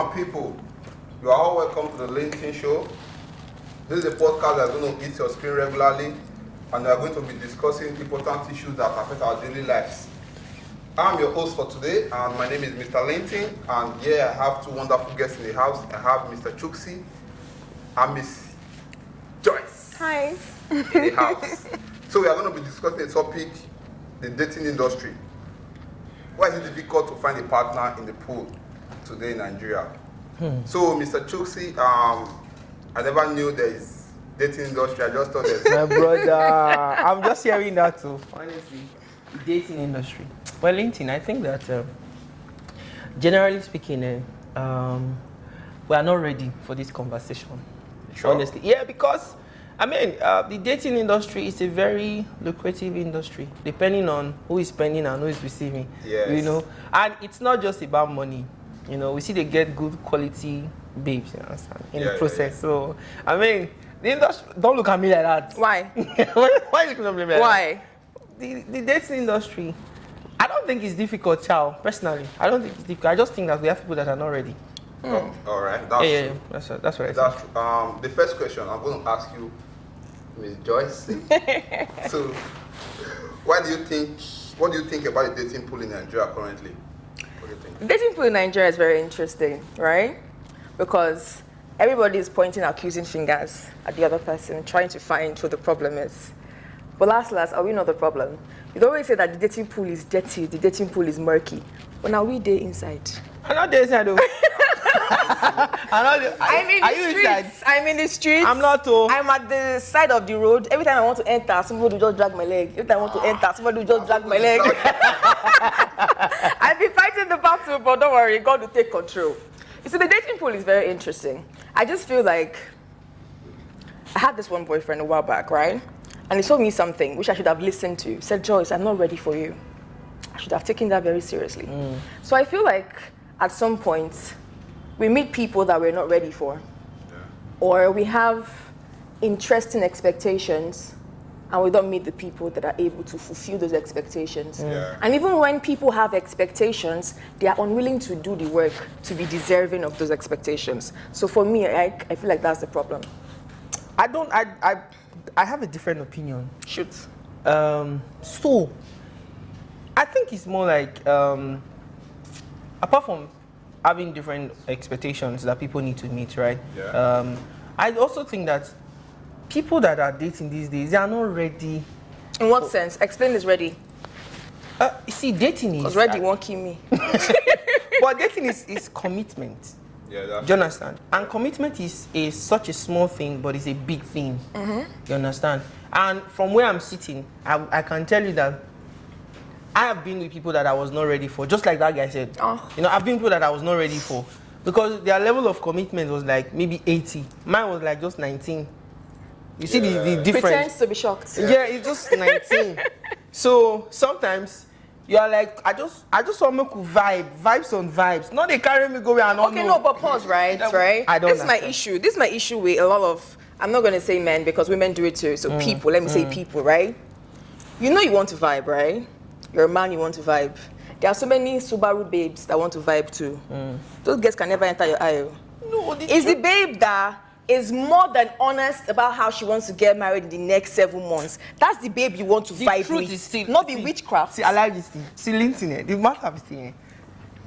my people, you are all welcome to the LinkedIn show. This is a podcast that's going to hit your screen regularly, and we are going to be discussing important issues that affect our daily lives. I'm your host for today, and my name is Mr. Linton, and I have two wonderful guests in the house. I have Mr. Chuksi and Miss Joyce. Hi. In the house. So we are going to be discussing the topic, the dating industry. Why is it difficult to find a partner in the pool today in Nigeria? So, Mr. Chuksi, I never knew there is dating industry. I just thought there's... My brother, I'm just hearing that too. Honestly, the dating industry. Well, LinkedIn, I think that generally speaking, we are not ready for this conversation. Sure. Honestly, yeah, because I mean, the dating industry is a very lucrative industry, depending on who is spending and who is receiving. Yes. You know, and it's not just about money. You know, we see they get good quality babes, you understand, in the process. Yeah. So, I mean, the industry, don't look at me like that. Why? Why are you looking at me like Why? that? The dating industry, I don't think it's difficult, child, personally. I don't think it's difficult. I just think that we have people that are not ready. All right, that's true. That's what I think. That's true. The first question I'm going to ask you, Ms. Joyce. So, what do you think about the dating pool in Nigeria currently? What do you think? The dating pool in Nigeria is very interesting, right? Because everybody is pointing accusing fingers at the other person, trying to find who the problem is. But last, are we not the problem? You always say that the dating pool is dirty, the dating pool is murky. But now we there inside. I'm not there inside though. I'm in the streets. I'm not too. I'm at the side of the road. Every time I want to enter, somebody will just drag my leg. Every time I want to enter, somebody will just drag my leg. I've been fighting the battle, but don't worry, God will take control. You see, the dating pool is very interesting. I just feel like I had this one boyfriend a while back, right? And he told me something which I should have listened to. He said, Joyce, I'm not ready for you. I should have taken that very seriously. So I feel like at some point, we meet people that we're not ready for. Yeah. Or we have interesting expectations and we don't meet the people that are able to fulfill those expectations. Yeah. And even when people have expectations, they are unwilling to do the work to be deserving of those expectations. So for me, I feel like that's the problem. I have a different opinion. Shoot. So, I think it's more like, apart from having different expectations that people need to meet, right? Yeah. I also think that people that are dating these days, they are not ready. In what sense? Explain this ready. You see, dating is... Because ready won't kill me. But dating is commitment. Yeah, that's Do you understand? And commitment is such a small thing, but it's a big thing. You understand? And from where I'm sitting, I can tell you that I have been with people that I was not ready for, just like that guy said. You know, I've been with people that I was not ready for because their level of commitment was like maybe 80. Mine was like just 19. You see the difference? Pretends to be shocked. Yeah, it's just 19. So sometimes you are like, I just want to vibes on vibes. Not they carry me go where I don't know. Okay, no, but pause, right? I don't This is my issue. This is my issue with a lot of, I'm not going to say men because women do it too. So people, let me say people, right? You know you want to vibe, right? You're a man, you want to vibe. There are so many Subaru babes that want to vibe too. Those girls can never enter your aisle. No, it's the babe that is more than honest about how she wants to get married in the next 7 months. That's the babe you want to vibe with. Not the witchcraft. See, I like this thing. See, LinkedIn, the matter of thing.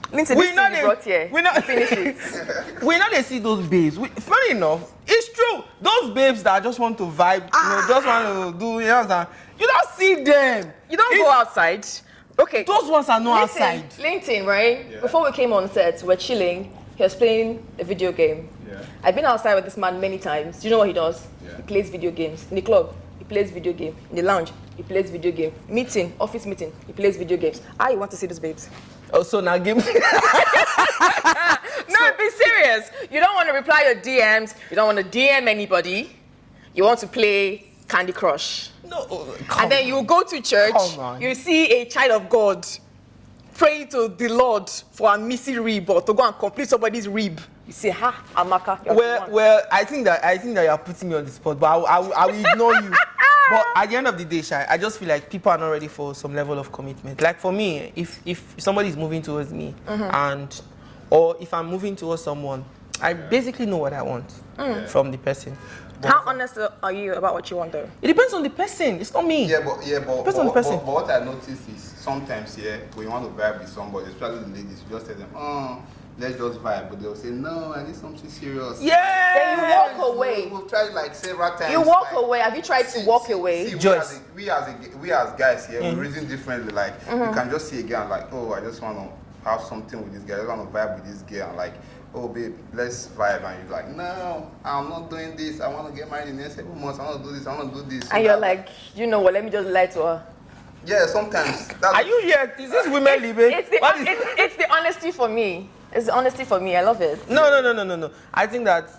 LinkedIn, this thing you brought here. Finish it. We know they see those babes. Funny enough, it's true. Those babes that just want to vibe, you know, just want to do, you know, you don't see them. You don't go outside. Okay. Those ones are not outside. LinkedIn, right? Yeah. Before we came on set, we're chilling. He was playing a video game. Yeah. I've been outside with this man many times. Do you know what he does? Yeah. He plays video games. In the club, he plays video game. In the lounge, he plays video game. Meeting, office meeting, he plays video games. You want to see those babes? Oh, so now give me... No, be serious. You don't want to reply your DMs. You don't want to DM anybody. You want to play Candy Crush. No, and then you go to church, you see a child of God praying to the Lord for a missing rib or to go and complete somebody's rib. You say, ha, Amaka. Well, I think that you are putting me on the spot, but I will ignore you. But at the end of the day, Shai, I just feel like people are not ready for some level of commitment. Like for me, if somebody is moving towards me and or if I'm moving towards someone, I basically know what I want from the person. How honest are you about what you want, though? It depends on the person. It's not me. But Depends on the person. but what I noticed is sometimes when you want to vibe with somebody, especially the ladies, you just tell them, oh, let's just vibe, but they'll say, no, I need something serious. Yeah. Then you walk away. We've tried like several times. You walk away. Have you tried to walk away? See, Joyce. we as guys here, we reason differently. Like you can just see a girl like, oh, I just want to have something with this guy. I just want to vibe with this girl. And like, oh babe, let's vibe. And you're like, no, I'm not doing this. I want to get married in the next 7 months. I want to do this. I want to do this. And you're like, you know what? Let me just lie to her. Yeah, sometimes. Are you here? Is this women living? It's the honesty for me. It's the honesty for me. I love it. No. I think that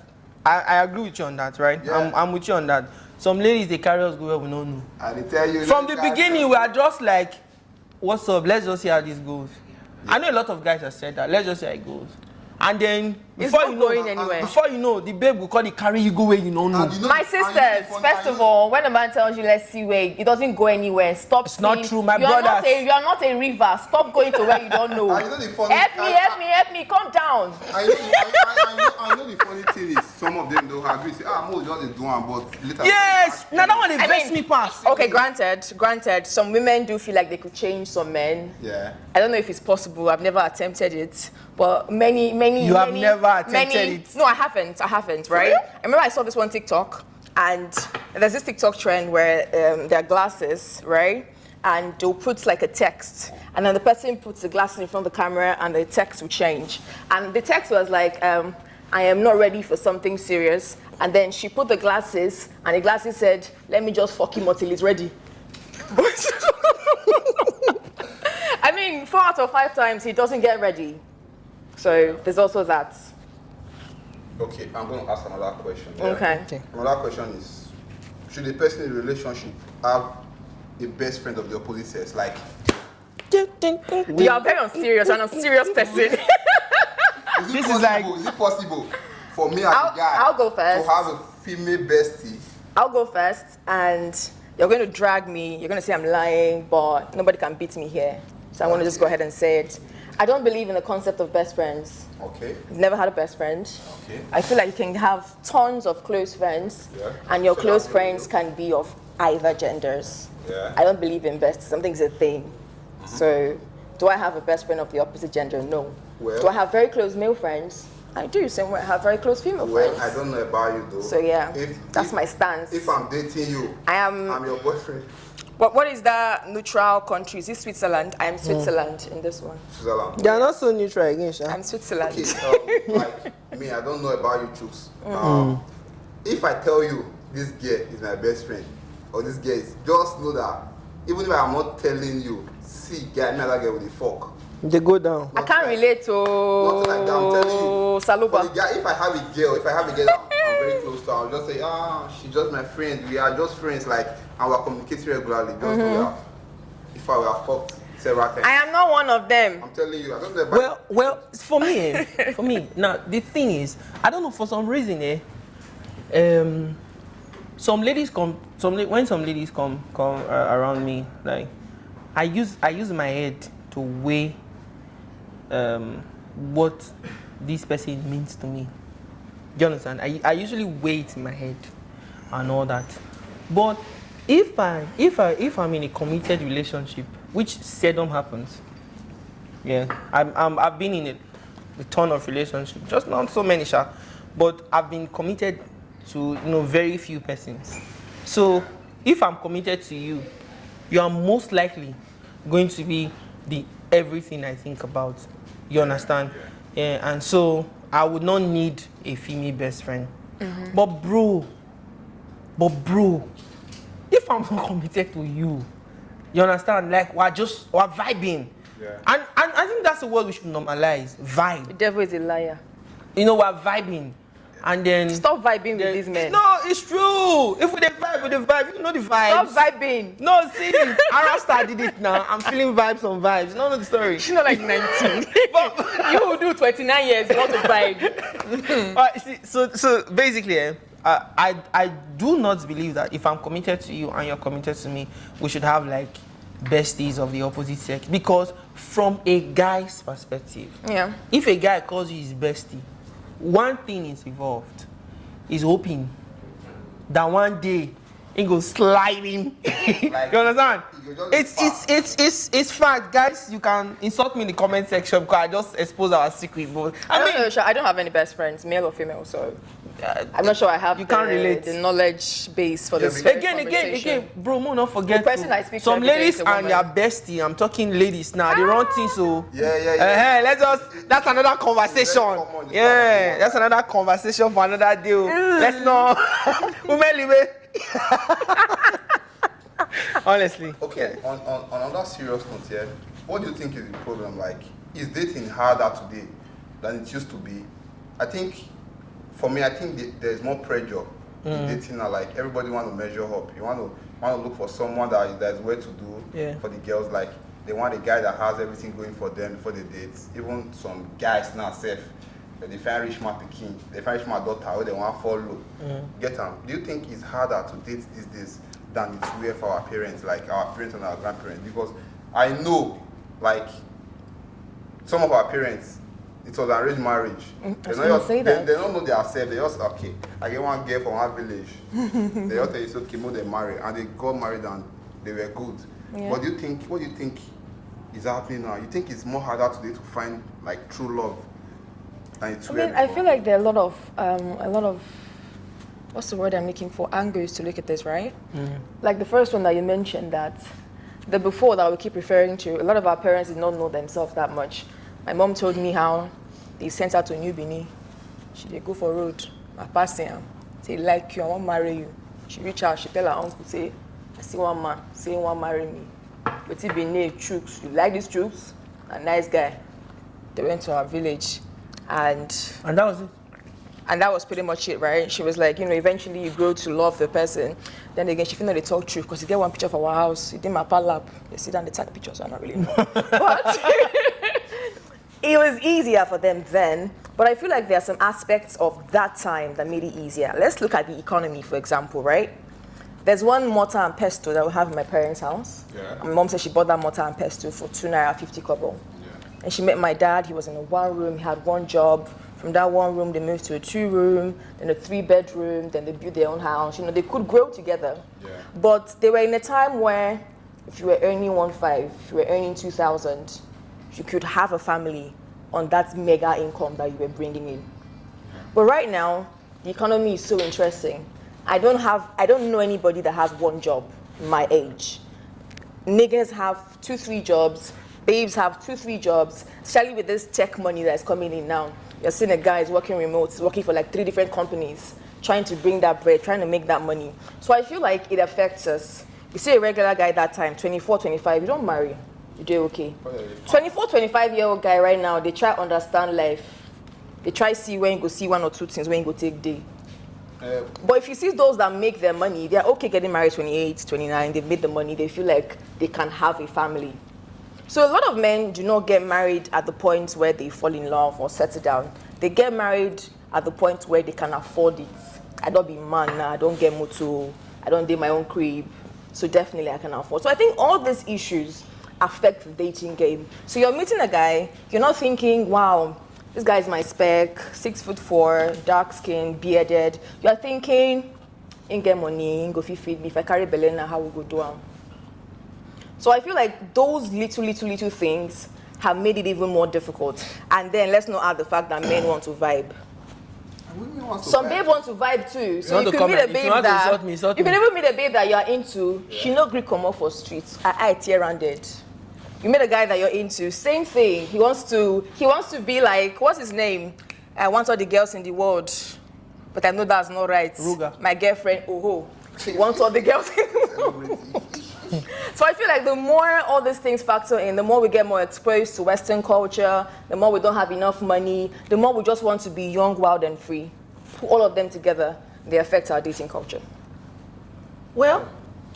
I agree with you on that, right? Yeah. I'm with you on that. Some ladies, they carry us go where we don't know. And they tell you From the beginning, we are just like, what's up? Let's just see how this goes. Yeah. I know a lot of guys have said that. Let's just see how it goes. And then before you know, going anywhere. Before you know, the babe will call the carry you go where you don't know. My sisters, first of all, when a man tells you let's see where, it doesn't go anywhere. Stop. It's not true, my you brothers. You are not a river. Stop going to where you don't know. And you know the funny, help me, calm down. I know the funny thing is some of them don't agree. Say, Mo just do one, but later. Yes. Now that one is best me pass. Okay, granted. Some women do feel like they could change some men. Yeah. I don't know if it's possible. I've never attempted it, but many. You have never attempted it. No, I haven't. Right? I remember I saw this one TikTok, and there's this TikTok trend where there are glasses, right? And they'll put like a text, and then the person puts the glasses in front of the camera, and the text will change. And the text was like, "I am not ready for something serious." And then she put the glasses, and the glasses said, "Let me just fuck him until he's ready." I mean, 4 out of 5 times he doesn't get ready. So there's also that. Okay, I'm going to ask another question. Yeah? Okay. Another question is, should a person in a relationship have a best friend of the opposite sex? Like, You are very unserious. You're an unserious person. is it possible for me as a guy I'll go first. to have a female bestie? I'll go first, and you're going to drag me. You're going to say I'm lying, but nobody can beat me here. So I'm going to just go ahead and say it. I don't believe in the concept of best friends. Okay. I've never had a best friend. Okay. I feel like you can have tons of close friends, and your close friends can be of either genders. Yeah. I don't believe in best. Something's a thing. So, do I have a best friend of the opposite gender? No. Well, do I have very close male friends? I do. Same way I have very close female friends. I don't know about you though. So yeah, that's my stance. If I'm dating you, I'm your boyfriend. What is that neutral country? Is it Switzerland? I am Switzerland in this one. Switzerland. They are not so neutral again, Sha. I'm Switzerland. Okay, like me, I don't know about you, Chooks. If I tell you this girl is my best friend, or this girl is, just know that even if I'm not telling you, see, guy, another girl with the fork. They go down. I can't relate to Nothing like that, I'm telling you. Saluba. For the guy, if I have a girl that I'm very close to, I'll just say, she's just my friend. We are just friends, like, and we're communicating regularly. Just know that if I were fucked several times. I am not one of them. I'm telling you, I don't know about Well, for me, now the thing is, I don't know, for some reason, some ladies come, when some ladies come around me, like, I use my head to weigh what this person means to me. Do you understand? I usually weigh it in my head and all that. But if I'm in a committed relationship, which seldom happens, yeah, I've been in a ton of relationships, just not so many, but I've been committed to very few persons. So if I'm committed to you, you are most likely going to be the everything I think about. You understand? Yeah, and so I would not need a female best friend. But bro, if I'm committed to you, you understand? Like we're vibing. Yeah. And I think that's the word we should normalize. Vibe. The devil is a liar. We're vibing. And then stop vibing with these men. No, it's true. If we vibe with the vibe, you know the vibes. Stop vibing. No, see, Arasta did it now. I'm feeling vibes on vibes. No, the story. She's not like 19. But you will do 29 years not to vibe. So basically, I do not believe that if I'm committed to you and you're committed to me, we should have like besties of the opposite sex, because from a guy's perspective, Yeah. if a guy calls you his bestie, one thing is involved. Is hoping that one day he goes sliding. Like, you understand? you just It's fact, guys. You can insult me in the comment section because I just expose our secret. But I don't know, I don't have any best friends, male or female, so I'm not sure I have you can't relate. the knowledge base for this. Again, bro, mo not forget. The person I speak to some every day ladies is a and their bestie. I'm talking ladies now. They run things so. Yeah. Let's just. That's another conversation. common. Yeah, that's another conversation for another deal. Let's not. Women live. Honestly. Okay, on another serious note here, what do you think is the problem? Like, is dating harder today than it used to be? I think, for me, there's more pressure in dating now. Like, everybody want to measure up. You want to look for someone that is well to do for the girls. Like, they want a guy that has everything going for them before they date. Even some guys now, safe. They find rich man pikin, they find rich man daughter, or they want to follow. Get them. Do you think it's harder to date these days than it were for our parents, like our parents and our grandparents? Because I know, like, some of our parents, it was arranged marriage. They don't know themselves. They just, okay, I get one girl from one village. They just tell you, so Kimo, they marry, and they got married and they were good. Yeah. What do you think is happening now? You think it's more harder today to find like true love? I feel like there are a lot of what's the word I'm looking for, angles to look at this, right? Like the first one that you mentioned, that the before that we keep referring to, a lot of our parents did not know themselves that much. My mom told me how they sent her to New Benin. She did go for road, I passed him, say like you, I want to marry you. She reach out, she tell her uncle, say, I see one man, say he want to marry me. But he be named Chooks. You like these Chooks? A nice guy. They went to our village. And that was it. And that was pretty much it, right? She was like, eventually you grow to love the person. Then again, she found out they talk true because you get one picture of our house, you did my pal lap, they sit down, they take pictures, so I don't really know. But it was easier for them then. But I feel like there are some aspects of that time that made it easier. Let's look at the economy, for example, right? There's one mortar and pestle that we have in my parents' house. Yeah. My mom said she bought that mortar and pestle for 2 naira 50 kobo. And she met my dad. He was in a 1 room, he had 1 job. From that 1 room, they moved to a 2 room, then a 3 bedroom, then they built their own house. They could grow together. Yeah. But they were in a time where if you were earning 1.5, if you were earning 2,000, you could have a family on that mega income that you were bringing in. But right now, the economy is so interesting. I don't know anybody that has 1 job my age. Niggas have 2-3 jobs. Babes have 2-3 jobs, especially with this tech money that's coming in now. You're seeing a guy is working remote, working for like 3 different companies, trying to bring that bread, trying to make that money. So I feel like it affects us. You see a regular guy that time, 24, 25, you don't marry, you do okay. 24, 25-year-old guy right now, they try to understand life. They try see when you go see 1 or 2 things, when you go take day. But if you see those that make their money, they're okay getting married 28, 29, they've made the money, they feel like they can have a family. So a lot of men do not get married at the point where they fall in love or settle down. They get married at the point where they can afford it. I don't be man now, I don't get motor, I don't do my own crib, so definitely I can afford. So I think all these issues affect the dating game. So you're meeting a guy, you're not thinking, wow, this guy's my spec, 6'4", dark skin, bearded. You're thinking, ain't get money, ain't go feed me, if I carry Belena, how we go do am? So I feel like those little things have made it even more difficult. And then let's not add the fact that men want to vibe. Some babe want to vibe too. So you can meet a babe that you can even meet a babe that you are into. She no gree come off for streets. I tear rounded. You meet a guy that you're into. Same thing. He wants to be like, what's his name? I want all the girls in the world, but I know that's not right. Ruga. My girlfriend, she wants all the girls in the world. So I feel like the more all these things factor in, the more we get more exposed to Western culture, the more we don't have enough money, the more we just want to be young, wild, and free. Put all of them together, they affect our dating culture. Well,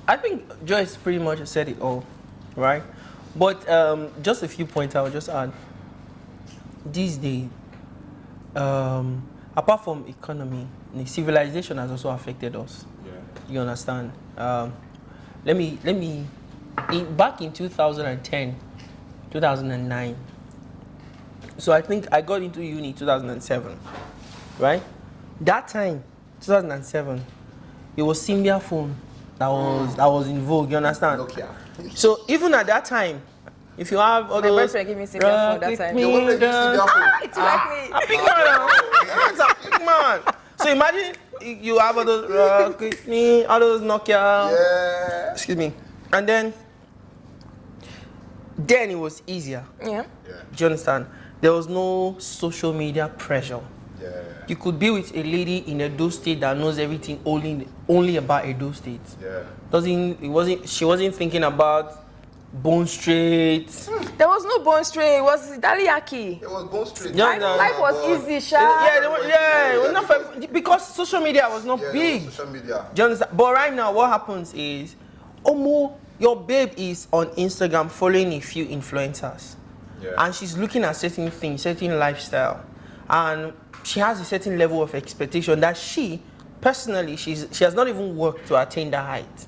I think Joyce pretty much said it all, right? But just a few points I would just add. These days, apart from economy, the civilization has also affected us. Yeah. You understand? Let me back in 2010, 2009. So I think I got into uni 2007, right? That time, 2007, it was Symbian phone that was in vogue. You understand? Nokia. So even at that time, if you have all My those, boyfriend gave me Symbian phone that time. You want to use Symbian phone? It's like me. a big man, that's a big man. So imagine you have all those all those Nokia. Yeah. Excuse me, and then it was easier. Yeah. Yeah. Do you understand? There was no social media pressure. Yeah. You could be with a lady in Edo State that knows everything only about Edo State. Yeah. She wasn't thinking about Bone Street. There was no Bone Street. It was Daliaki. It was Bone Street. Yeah, no. Life was easy, Sha. It was not because social media was not Yeah, big. social media. Do you understand? But right now, what happens is, your babe is on Instagram following a few influencers. Yeah. And she's looking at certain things, certain lifestyle. And she has a certain level of expectation that she has not even worked to attain that height.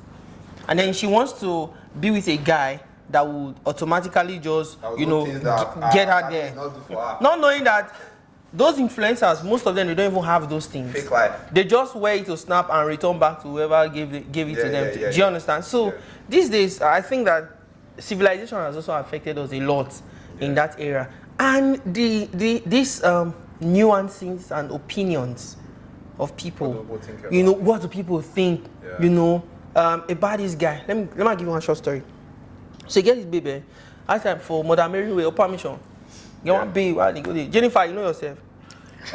And then she wants to be with a guy that would automatically just, get her there. Not do for her. Not knowing that those influencers, most of them, they don't even have those things. Fake life. They just wear it to snap and return back to whoever gave it to them. Do you understand? So these days, I think that civilization has also affected us a lot in that era. And these nuances and opinions of people, what do people think? Yeah. About this guy. Let me give you one short story. So you get this baby. I time for Mother Mary with your permission. You want baby? Jennifer, you know yourself.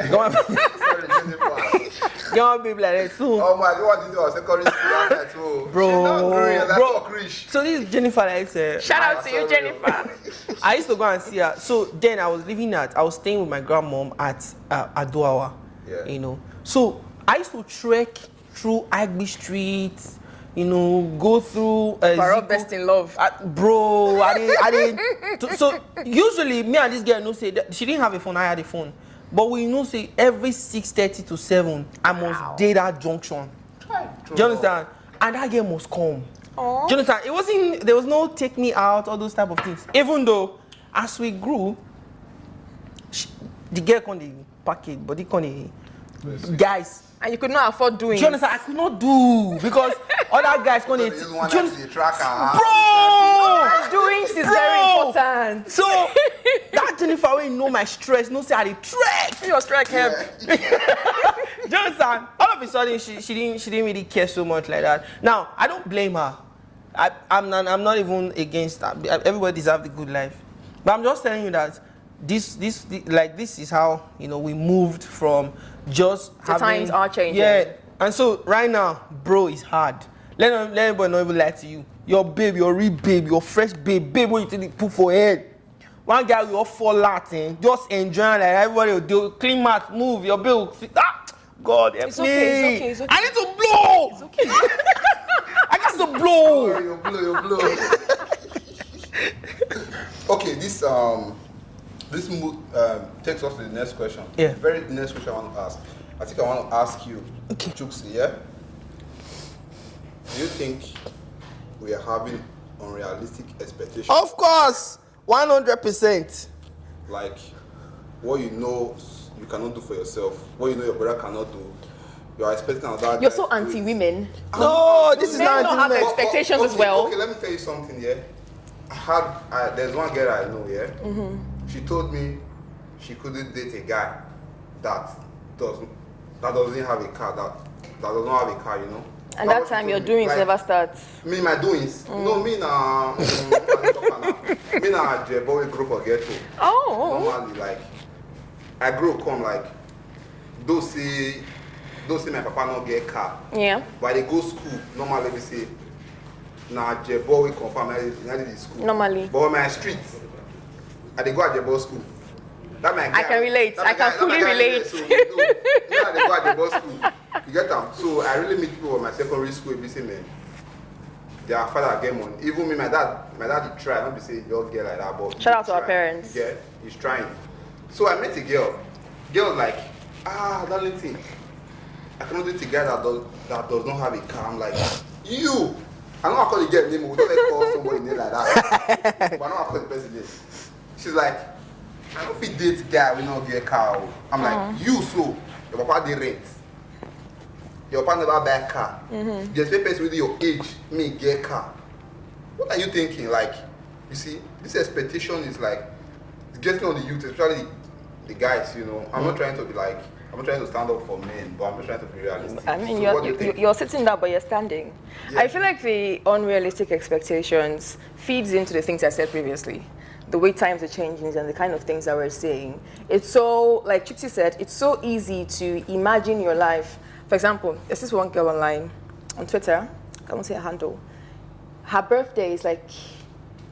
You want Sorry, Jennifer. you want baby like that too. Oh my God, what did you do? Secondary school that too. Bro. So So this is Jennifer like Shout out to you, Jennifer. I used to go and see her. So then I was staying with my grandmom at Adoawa. Yeah. So I used to trek through Agbe Street, go through Farrell best in love. Bro, I didn't. So usually me and this girl know say that she didn't have a phone, I had a phone. But we know say every 6:30 to 7, I must date that junction. Do you understand? And that girl must come. Aww. Do you understand? There was no take me out, all those type of things. Even though as we grew, the girl can't package, but he can't. Guys. And you could not afford doing Do you understand? I could not do because other guys can't. Doings is very important. So that Jennifer will know my stress, no say I dey trek. Your strike help. Do you understand? All of a sudden she didn't really care so much like that. Now I don't blame her. I'm not even against that. Everybody deserves the good life. But I'm just telling you that this is how we moved from just The times are changing. Yeah. And so right now, bro, it's hard. Let anybody not even lie to you. Your babe, your real babe, your fresh babe, what you think they put for head. One guy will all fall Latin, just enjoying like everybody will do clean mat, move, your babe will God help me. It's okay. I need to blow. It's okay. I got to blow. You blow. Okay, this move takes us to the next question. Yeah. The next question I want to ask. I think I want to ask you, Chuksi, yeah? Do you think we are having unrealistic expectations? Of course, 100%. Like, what you cannot do for yourself, what you know your brother cannot do, you are expecting another guy. You're so anti-women. No, this is Men not don't have anti-women. expectations as well. Okay, let me tell you something, yeah? There's one girl I know, yeah? Mm-hmm. She told me she couldn't date a guy that doesn't have a car, that does not have a car, And that time your doings never start. My doings? No, me na Jebo, we grow for ghetto. Oh. Normally, like, I grow come like, those say my papa not get car. Yeah. But they go school, normally we say, na Jebo we confirm I did school. Normally. But on my street, I dey go at Jebo school. That my guy, I can relate. I can fully relate. So, I dey go at Jebo school. You get them? So I really meet people at my secondary school, they say, man, their father get money. Even me, my dad he try, not be say just get like that, but shout out to our parents. Yeah, he's trying. So I met a girl. Girl like, darling thing, I cannot date a guy that does not have a car. I'm like, you I know I call the girl name, we don't like call somebody name like that. But I know I call the person name. She's like, I don't fit date guy we not get car. I'm like, you so your papa dey rent. Your papa never buy a car. You expect person with your age, me get car. What are you thinking? Like, you see, this expectation is like it's getting on the youth, especially the guys, you know. I'm not trying to be like I'm not trying to stand up for men, but I'm just trying to be realistic. I mean, So what do you think? you're sitting there, but you're standing. Yeah. I feel like the unrealistic expectations feeds into the things I said previously. The way times are changing and the kind of things that we're seeing. It's so, like Chipsy said, it's so easy to imagine your life. For example, there's this one girl online, on Twitter, I won't say her handle. Her birthday is like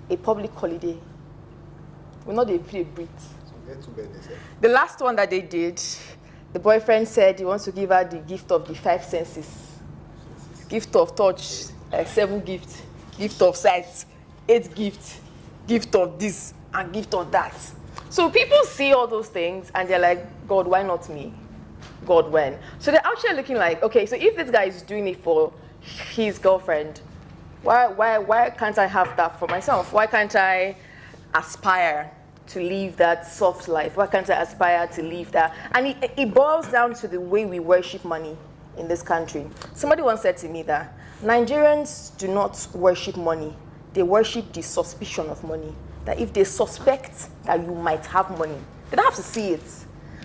a public holiday. We're not able to breathe. The last one that they did, the boyfriend said he wants to give her the gift of the 5 senses. Gift of touch, 7 gifts. Gift of sight, 8 gifts. Gift of this and gift of that. So people see all those things and they're like, God, why not me? God, when? So they're actually looking like, okay, so if this guy is doing it for his girlfriend, why can't I have that for myself? Why can't I aspire to live that soft life? Why can't I aspire to live that? And it boils down to the way we worship money in this country. Somebody once said to me that Nigerians do not worship money. They worship the suspicion of money. That if they suspect that you might have money, they don't have to see it.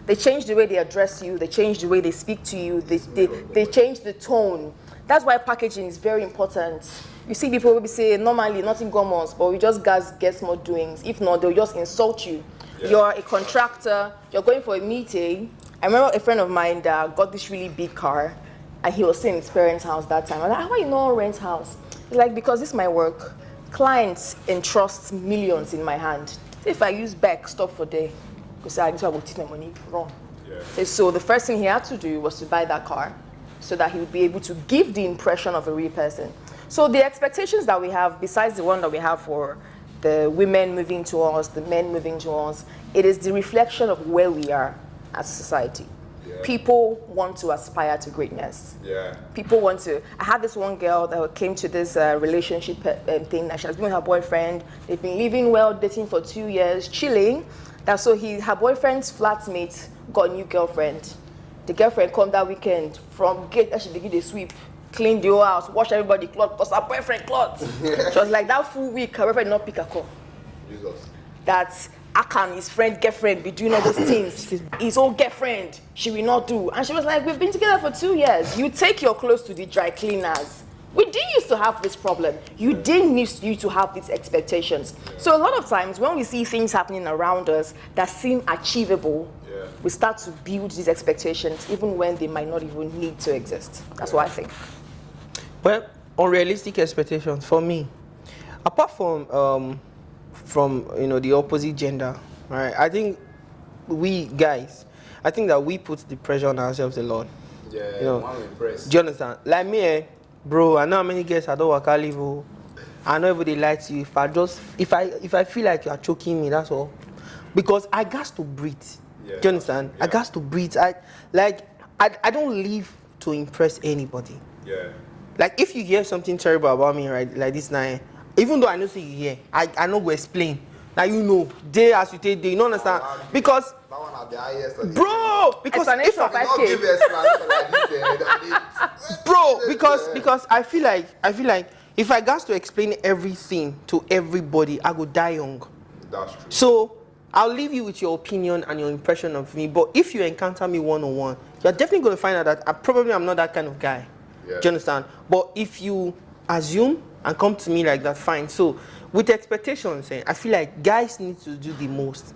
They change the way they address you. They change the way they speak to you. They change the tone. That's why packaging is very important. You see people will be saying, normally, nothing commons, but we just guys get more doings. If not, they'll just insult you. Yeah. You're a contractor. You're going for a meeting. I remember a friend of mine that got this really big car, and he was staying in his parents' house that time. I was like, why you not rent house? He's like, because this is my work. Clients entrust millions in my hand. If I use back, stop for day. Because I need to take my money wrong. Yeah. So the first thing he had to do was to buy that car so that he would be able to give the impression of a real person. So the expectations that we have, besides the one that we have for the women moving to us, the men moving to us, it is the reflection of where we are as a society. Yeah. People want to aspire to greatness. Yeah. People want to. I had this one girl that came to this relationship thing that she has been with her boyfriend. They've been living well, dating for 2 years, chilling. That so her boyfriend's flatmate got a new girlfriend. The girlfriend come that weekend from gate that she begin to sweep, clean the whole house, wash everybody clothes, because her boyfriend clothes. She was like that full week, her boyfriend not pick her call. Jesus. That's how can his girlfriend be doing all those things? His own girlfriend, she will not do. And she was like, we've been together for 2 years. You take your clothes to the dry cleaners. We didn't used to have this problem. You didn't used to have these expectations. So a lot of times when we see things happening around us that seem achievable, we start to build these expectations even when they might not even need to exist. That's what I think. Well, unrealistic expectations for me, apart from the opposite gender, right? I think we guys, I think that we put the pressure on ourselves a lot. Yeah, you know, do you understand? Like me, bro, I know how many girls I don't work out live. I know everybody likes you. If I feel like you are choking me, that's all. Because I got to breathe. Yeah. Do you understand? Yeah. I got to breathe. I don't live to impress anybody. Yeah. Like if you hear something terrible about me, right, like this now, even though I know you hear, I know go explain. Now you know, day as you take day, you don't understand? Because that one at the highest, bro, because if I don't give bro, because I feel like if I got to explain everything to everybody, I would die young. That's true. So I'll leave you with your opinion and your impression of me. But if you encounter me one-on-one, you're definitely going to find out that I'm not that kind of guy. Yeah. Do you understand? But if you assume and come to me like that, fine. So with expectations, I feel like guys need to do the most.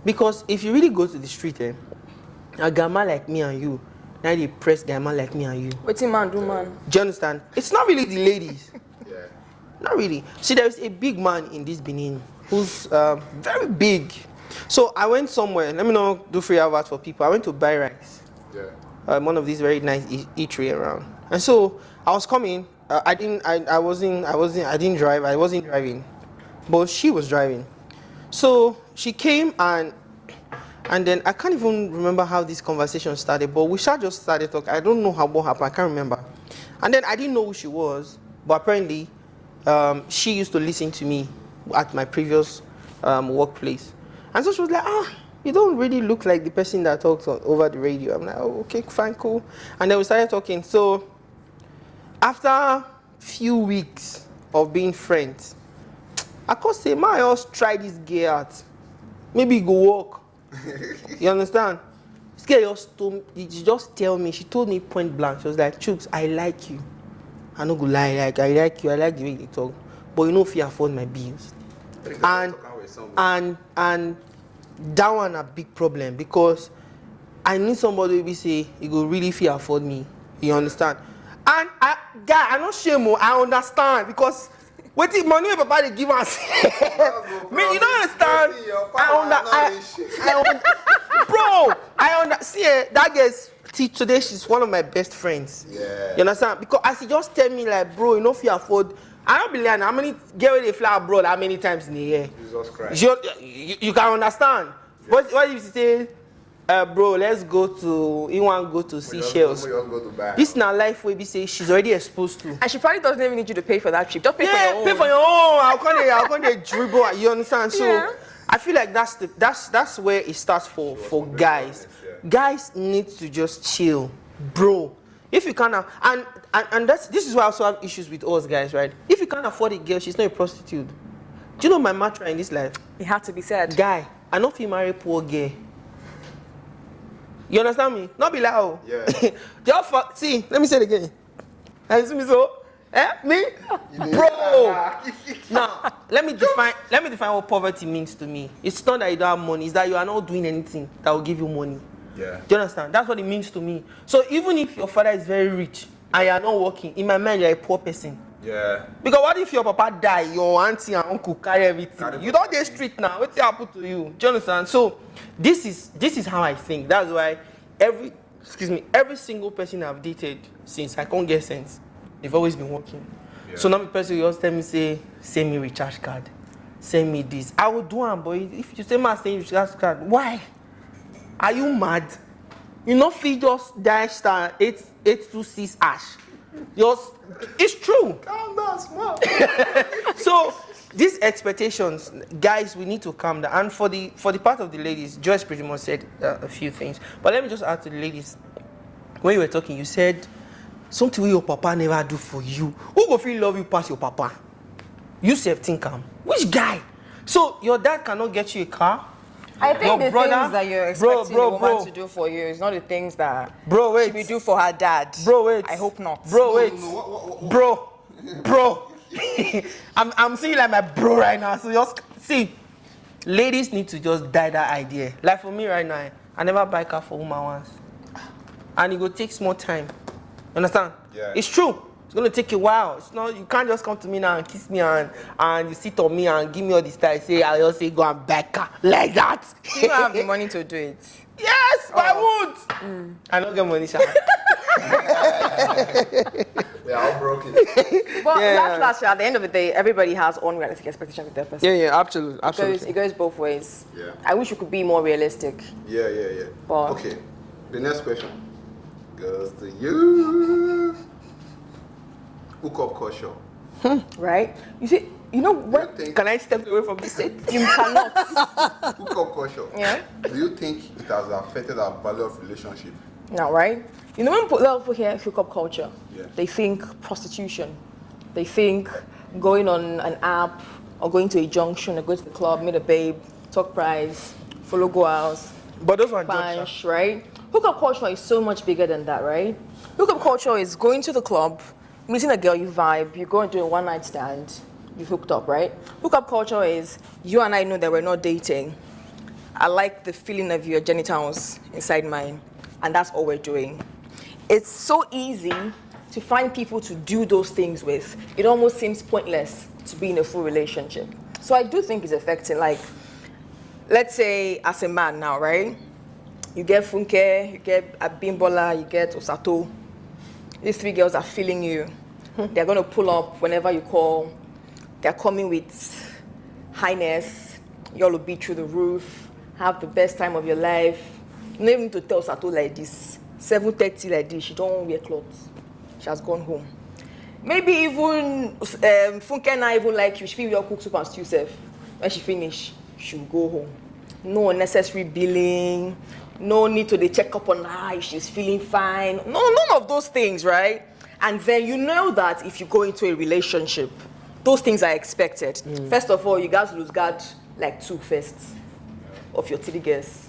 Because if you really go to the street, a gamma like me and you, now they press gamma like me and you. What's a man do, man? Do you understand? It's not really the ladies. Yeah. Not really. See, there's a big man in this Benin who's very big. So I went somewhere. Let me not do free hours for people. I went to buy rice. Yeah. One of these very nice eatery around. And so I was coming. I didn't drive. I wasn't driving, but she was driving. So she came and then I can't even remember how this conversation started. But we just started talking. I don't know what happened. I can't remember. And then I didn't know who she was, but apparently she used to listen to me at my previous workplace. And so she was like, you don't really look like the person that talks over the radio. I'm like, oh, okay, fine, cool. And then we started talking. So after a few weeks of being friends, I could say, I also try this girl out. Maybe go walk. You understand? This girl just tell me, she told me point blank, she was like, Chooks, I like you. I no go lie, like I like you, I like the way you talk. But you know if you afford my bills. And that one a big problem because I need somebody who will say he go really feel afford me. You understand? And I not shame, I understand because what the money your papa they give us? Me, you don't understand. I understand. That girl's today she's one of my best friends. Yeah. You understand? Because as he just tell me like, bro, you know if you afford, I don't believe how many get they fly abroad how many times in a year. Jesus Christ. You can understand. Yeah. What if you say, bro, let's go to, you want to go to Seychelles. This now life where we say she's already exposed to. And she probably doesn't even need you to pay for that trip. Just pay for your own. Pay for your own. How can they dribble? You understand? So Yeah. I feel like that's where it starts for guys. Yeah. Guys need to just chill, bro. If you can't, and this is why I also have issues with us guys, right? If you can't afford a girl, she's not a prostitute. Do you know my mantra in this life? It had to be said. Guy, I know if you marry poor girl. You understand me? Not be like, oh. Yeah. Just fuck. See, let me say it again. You see me so? Me? Bro. Now, let me define what poverty means to me. It's not that you don't have money, it's that you are not doing anything that will give you money. Yeah. Do you understand? That's what it means to me. So even if your father is very rich and you are not working, in my mind you're a poor person. Yeah. Because what if your papa die, your auntie and uncle carry everything? You don't get street now. What's happen to you? Do you understand? So this is how I think. That's why every single person I've dated since I can't get sense, they've always been working. Yeah. So now the person will just tell me, say, send me recharge card, send me this. I will do it, but if you say my send recharge card, why? Are you mad? You know, if you just dash star 826 hash. It's true. Calm down, small. So these expectations, guys, we need to calm down. And for the part of the ladies, Joyce pretty much said a few things. But let me just add to the ladies. When you were talking, you said something your papa never do for you. Who go feel love you past your papa? You self think which guy? So your dad cannot get you a car. I think your the brother, things that you're expecting a woman to do for you is not the things that she will do for her dad. Bro, wait. I hope not. Bro, wait. What? Bro. I'm seeing like my bro right now. So just see, ladies need to just die that idea. Like for me right now, I never buy car for woman once, and it will take more time. Understand? Yeah. It's true. It's gonna take a while. It's not. You can't just come to me now and kiss me and you sit on me and give me all this time. Say I just say go and buy car like that. You don't have the money to do it. Yes, but I won't. I don't get money, Sha. We are all broken. But last, at the end of the day, everybody has unrealistic expectations with their person. Yeah, absolutely. It goes both ways. Yeah. I wish we could be more realistic. Yeah. But Okay. The next question goes to you. Hookup culture. Right? You see, you know what? Can I step away from this seat? You cannot. Hookup culture. Yeah. Do you think it has affected our value of relationship? Now, right? You know when a lot of people hear hookup culture, Yeah. they think prostitution. They think going on an app or going to a junction or go to the club, meet a babe, talk price, follow go house, But those are punch, right? Hookup culture is so much bigger than that, right? Hookup culture is going to the club, meeting a girl, you vibe, you go and do a one-night stand, you hooked up, right? Hookup culture is you and I know that we're not dating. I like the feeling of your genitals inside mine, and that's all we're doing. It's so easy to find people to do those things with. It almost seems pointless to be in a full relationship. So I do think it's affecting, like, let's say as a man now, right? You get Funke, you get Abimbola, you get Osato. These three girls are feeling you. They're going to pull up whenever you call. They're coming with highness. You all will be through the roof, have the best time of your life. You don't even need to tell Osato like this. 7:30 like this, she don't wear clothes. She has gone home. Maybe even Funke na even like you. She feel your cook soup and stew self. When she finish, she'll go home. No unnecessary billing. No need to check up on her if she's feeling fine. No, none of those things, right? And then you know that if you go into a relationship, those things are expected. First of all, you guys lose guard like 2 first of your 3 girls.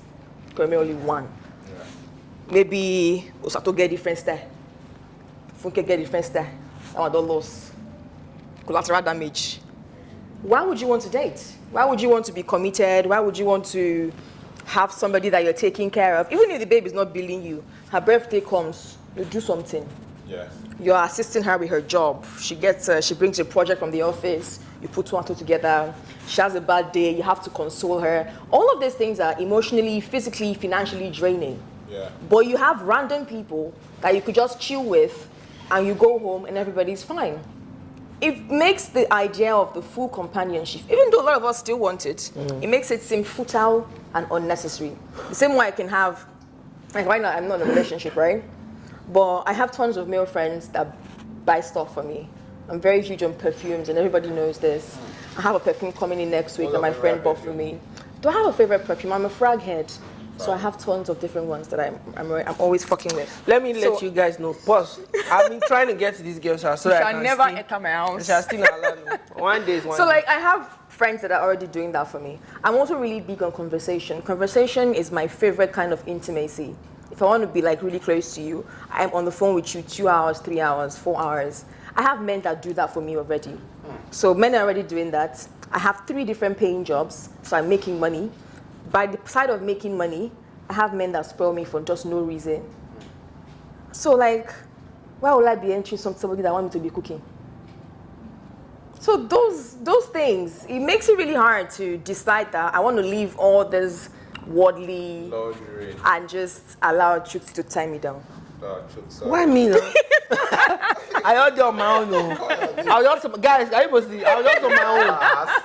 Because only 1. Yeah. Maybe Osato get different style. Funke get different style. That one don't lose. Collateral damage. Why would you want to date? Why would you want to be committed? Why would you want to have somebody that you're taking care of? Even if the babe is not billing you, her birthday comes, you do something. Yes. You're assisting her with her job. She brings a project from the office. You put 2 and 2 together. She has a bad day. You have to console her. All of these things are emotionally, physically, financially draining. Yeah. But you have random people that you could just chill with, and you go home and everybody's fine. It makes the idea of the full companionship, even though a lot of us still want it, it makes it seem futile and unnecessary. The same way I can have, like right now, I'm not in a relationship, right? But I have tons of male friends that buy stuff for me. I'm very huge on perfumes, and everybody knows this. I have a perfume coming in next week that my friend bought for me. Do I have a favorite perfume? I'm a frag head. So I have tons of different ones that I'm always fucking with. Let me let you guys know. Pause. I've been trying to get to these girls' house so that I can never enter my house. Shall still allow me. One day is one. So day. like I have friends that are already doing that for me. I'm also really big on conversation. Conversation is my favorite kind of intimacy. If I want to be like really close to you, I'm on the phone with you 2 hours, 3 hours, 4 hours. I have men that do that for me already. So men are already doing that. I have 3 different paying jobs, so I'm making money. By the side of making money, I have men that spoil me for just no reason. So like, why would I be entering somebody that want me to be cooking? So those things, it makes it really hard to decide that I want to leave all this worldly luxury and just allow truth to tie me down. Why me? No? I heard you on my own. No. I was just, guys, I was just on my own.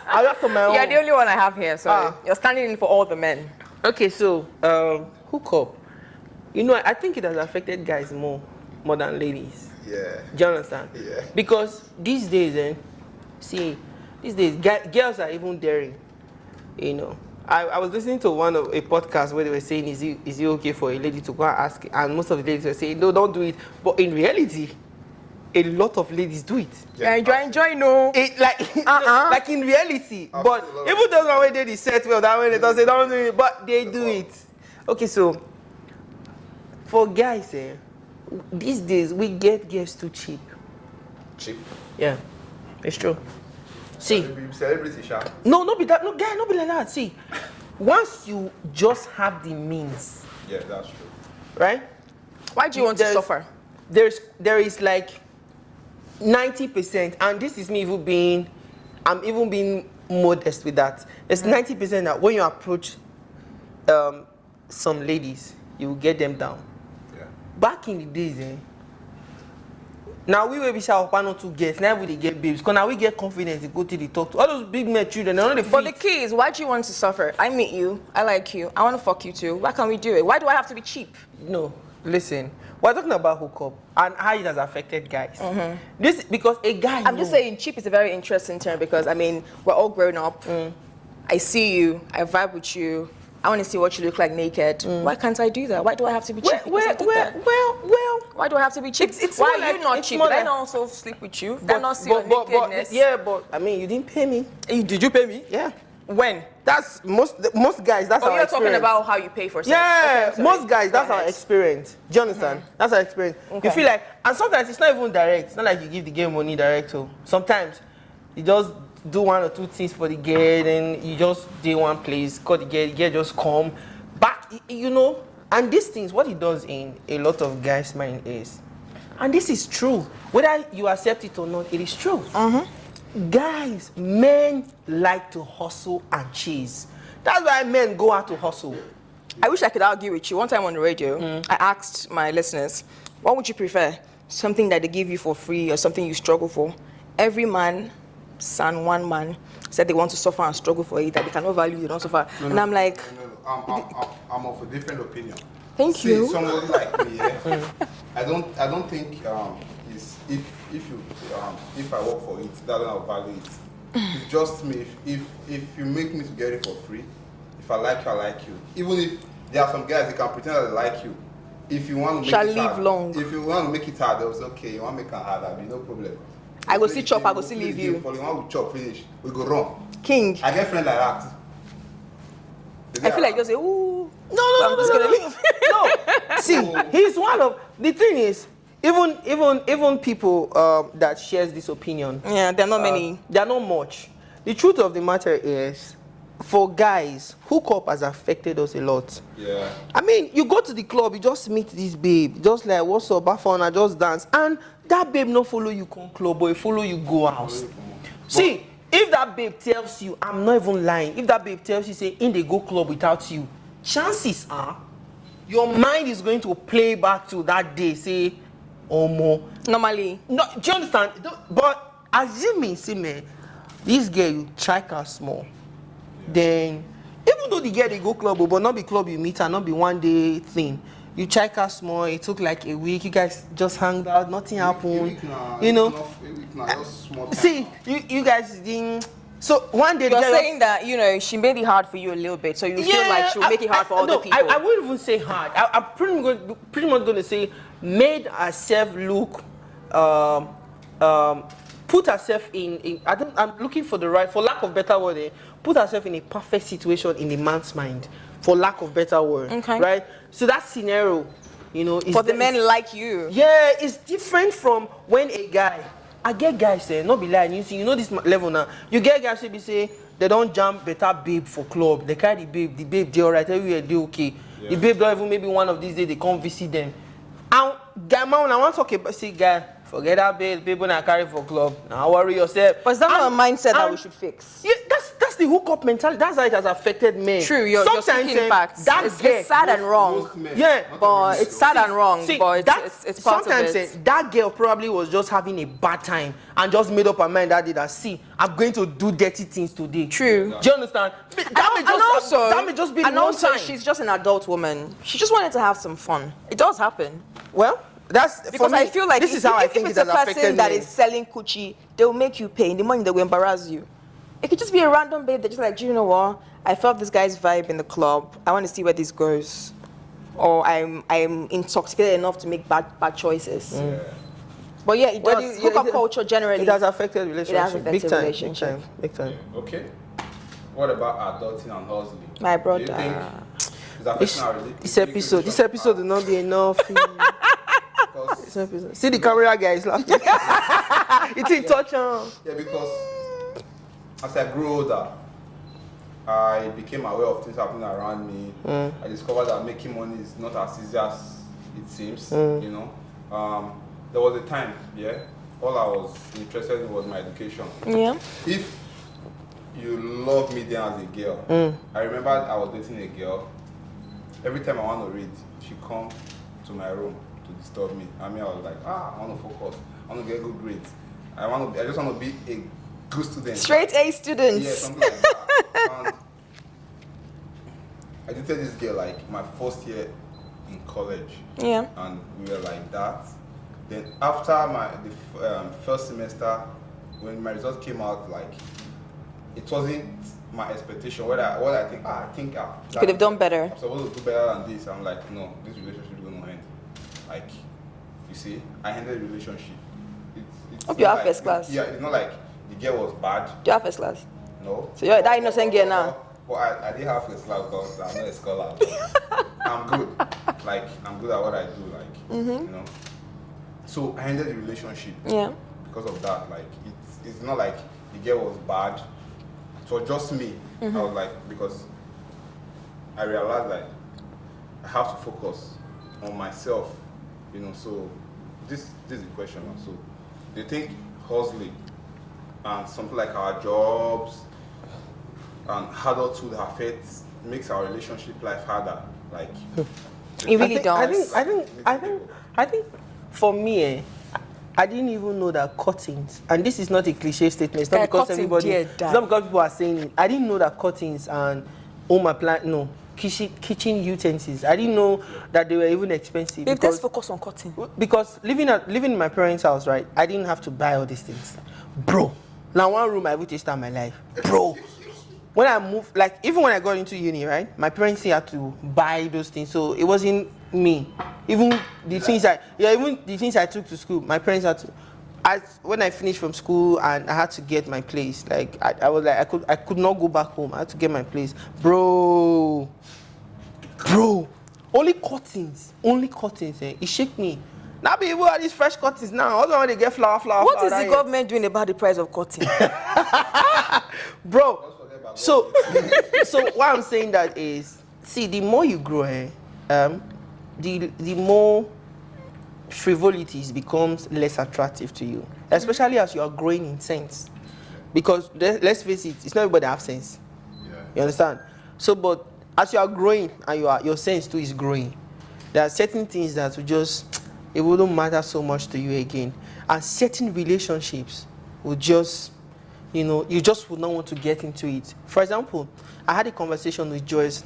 I was just on my own. You're the only one I have here, so you're standing in for all the men. Okay, so hookup. You know, I think it has affected guys more than ladies. Yeah. Do you understand? Yeah. Because these days, girls are even daring. You know, I was listening to a podcast where they were saying, is it okay for a lady to go and ask? And most of the ladies were saying, no, don't do it. But in reality, a lot of ladies do it. Yeah, enjoy, no. Like in reality. But even those one where they set well, that way they don't say don't do it, but they do it. Okay, so for guys, these days we get girls too cheap. Cheap? Yeah, it's true. See, celebrity shop. no be that. No, guy, no be like that. See, once you just have the means. Yeah, that's true. Right? Why do you want to suffer? There is like 90%, and this is me I'm even being modest with that. There's 90% that when you approach some ladies, you will get them down. Yeah. Back in the days, now we will be shy of 1 or 2 girls. Now we get babes. Because now we get confidence to go to the talk to all those big men children. They only But the key is, why do you want to suffer? I meet you, I like you, I want to fuck you too. Why can't we do it? Why do I have to be cheap? No, listen. We're talking about hookup and how it has affected guys. This because a guy. I'm just saying, cheap is a very interesting term because I mean we're all grown up. I see you, I vibe with you. I want to see what you look like naked. Why can't I do that? Why do I have to be cheap? Well. Why do I have to be cheap? It's why more are you like, not cheap? Did I not also sleep with you? Did I not see your nakedness? But I mean, you didn't pay me. Did you pay me? Yeah. When? That's most guys. That's our you're experience. talking about how you pay for sex. Yeah, Okay, most guys. That's our experience. Do you understand? That's our experience. Okay. You feel like, and sometimes it's not even direct. It's not like you give the girl money direct. So sometimes you just do 1 or 2 things for the girl, and you just do one place, call the girl just come back. You know, and these things, what it does in a lot of guys' mind is, and this is true, whether you accept it or not, it is true. Guys, men like to hustle and chase. That's why men go out to hustle. I wish I could argue with you. One time on the radio, I asked my listeners, what would you prefer? Something that they give you for free or something you struggle for? Every man, one man, said they want to suffer and struggle for it, that they cannot value, they don't suffer. And I'm like... I'm of a different opinion. Thank you. Somebody like me, I don't think is if I work for it, that's when I'll value it. It's just me. If you make me to get it for free, if I like you, I like you. Even if there are some guys that can pretend that they like you. If you want to make Shall it live hard, long. If you want to make it hard, they'll say, okay, you want to make it hard, that'll be no problem. I go see chop, I go see leave you. For the one we chop finish, we go wrong. King. I get friends like that. I feel like just say, ooh. No. I'm just gonna leave. No. See, he's one of the thing is, even people that shares this opinion. Yeah, there are not many. There are not much. The truth of the matter is, for guys, hookup has affected us a lot. Yeah. I mean, you go to the club, you just meet this babe, just like, what's up, have fun, I just dance, and that babe no follow you come club, but follow you go house. See, if that babe tells you, I'm not even lying, if that babe tells you, say, in they go club without you, chances are, your mind is going to play back to that day, say, oh more. Normally. No, do you understand? But assuming, see me, this girl, you try her small. Then, even though the girl they go club, but not be club you meet her, not be one day thing. You check her small, it took like a week, you guys just hung out, nothing happened. You know? See, you guys didn't. So one day you're saying that, you know, she made it hard for you a little bit, so you feel like she'll make it hard for other people. I wouldn't even say hard. I'm pretty much going to say made herself look, put herself in I'm looking for the right, for lack of better word, put herself in a perfect situation in a man's mind, for lack of better word. Okay. Right? So that scenario, you know, is for the men like you. Yeah, it's different from when a guy. I get guys say, not be lying, you know this level now. You get guys say they don't jump better babe for club. They carry the babe they alright, everywhere they okay. Yeah. The babe don't even maybe one of these days they come visit them. And guy man, I want to talk about say guy, forget that babe, people not carry for club. Now worry yourself. But is that not a mindset that we should fix? Yeah, that's the hookup mentality. That's how it has affected men. True, you're speaking facts. It's sad and wrong. Yeah, but it's sad and wrong. See, but it's part of it. Sometimes that girl probably was just having a bad time and just made up her mind that day that see, I'm going to do dirty things today. True. Do you understand? That may just be the one time. She's just an adult woman. She just wanted to have some fun. It does happen. Well, that's because for me, I feel like this is how I think it has affected person that is selling Gucci, they'll make you pay. In the money they will embarrass you. It could just be a random babe that's just like, do you know what? I felt this guy's vibe in the club. I want to see where this goes. Or I'm intoxicated enough to make bad choices. Yeah. But yeah, it does. Hookup culture generally. It has affected relationships. It has affected big relationship. Big time. Okay. What about adulting and hustling? My brother. Do you think this episode will not be enough. See the camera guys laughing. It's in touch on. Yeah, because as I grew older, I became aware of things happening around me. I discovered that making money is not as easy as it seems. You know, there was a time, all I was interested in was my education. Yeah. If you love me then as a girl, I remember I was dating a girl. Every time I want to read, she come to my room to disturb me. I mean, I was like, I want to focus. I want to get good grades. I just want to be a good student. Straight A student. Yeah, something like that. And I dated this girl like my first year in college. Yeah. And we were like that. Then after the first semester, when my results came out, like it wasn't my expectation. What I think could have done better. I'm supposed to do better than this. I'm like, no, this relationship is going to end. Like, you see, I ended the relationship. Hope you have first class. Yeah, it's not like the girl was bad. Do you have first class? No. So you're that innocent girl now? Well, I did have first class because I'm not a scholar. I'm good. Like, I'm good at what I do. Like, you know. So I ended the relationship. Yeah. Because of that. Like, it's not like the girl was bad. It was just me. I was like, because I realized like I have to focus on myself. You know, so this is the question. So do you think hustling and something like our jobs and adulthood makes our relationship life harder? Like it really does. I think for me, I didn't even know that cuttings, and this is not a cliche statement. It's not because people are saying it. I didn't know that cuttings and my plant. No, kitchen utensils. I didn't know that they were even expensive. Babe, let's focus on cutting. Because living in my parents' house, right, I didn't have to buy all these things. Bro, now one room I would taste in my life. Bro, when I moved, like even when I got into uni, right, my parents had to buy those things, so it wasn't me. Even the things I took to school, my parents had to. When I finished from school and I had to get my place, like I was like I could not go back home. I had to get my place, bro. Only curtains. It shook me. Now people are these fresh curtains now. All when they get flower. What is the government doing about the price of cotton? Bro. So what I'm saying that is, see, the more you grow, the more frivolities becomes less attractive to you, especially as you are growing in sense. Because let's face it, it's not everybody that have sense. Yeah. You understand? So, but as you are growing and your sense too is growing, there are certain things that it wouldn't matter so much to you again, and certain relationships will just, you just would not want to get into it. For example, I had a conversation with Joyce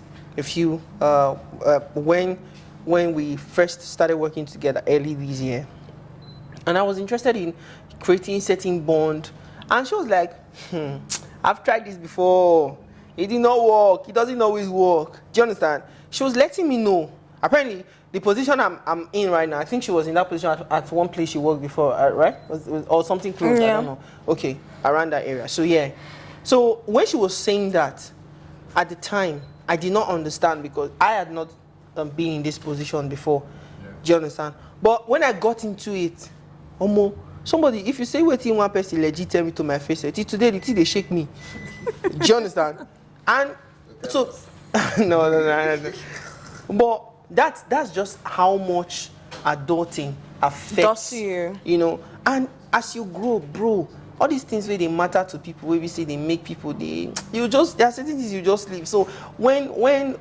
when we first started working together early this year, and I was interested in creating certain bond, and she was like, I've tried this before, it did not work, it doesn't always work. Do you understand? She was letting me know. Apparently the position I'm in right now, I think she was in that position at one place she worked before, right? Or something close. Yeah. I don't know. Okay, around that area. So yeah, so when she was saying that, at the time I did not understand, because I had not been in this position before. Yeah. Do you understand? But when I got into it, somebody, if you say waiting one person legit tell me to my face, today the tea they shake me. Do you understand? And so no. But that's just how much adulting affects you. And as you grow, bro, all these things where they matter to people, where we say they make people, there are certain things you just leave. So when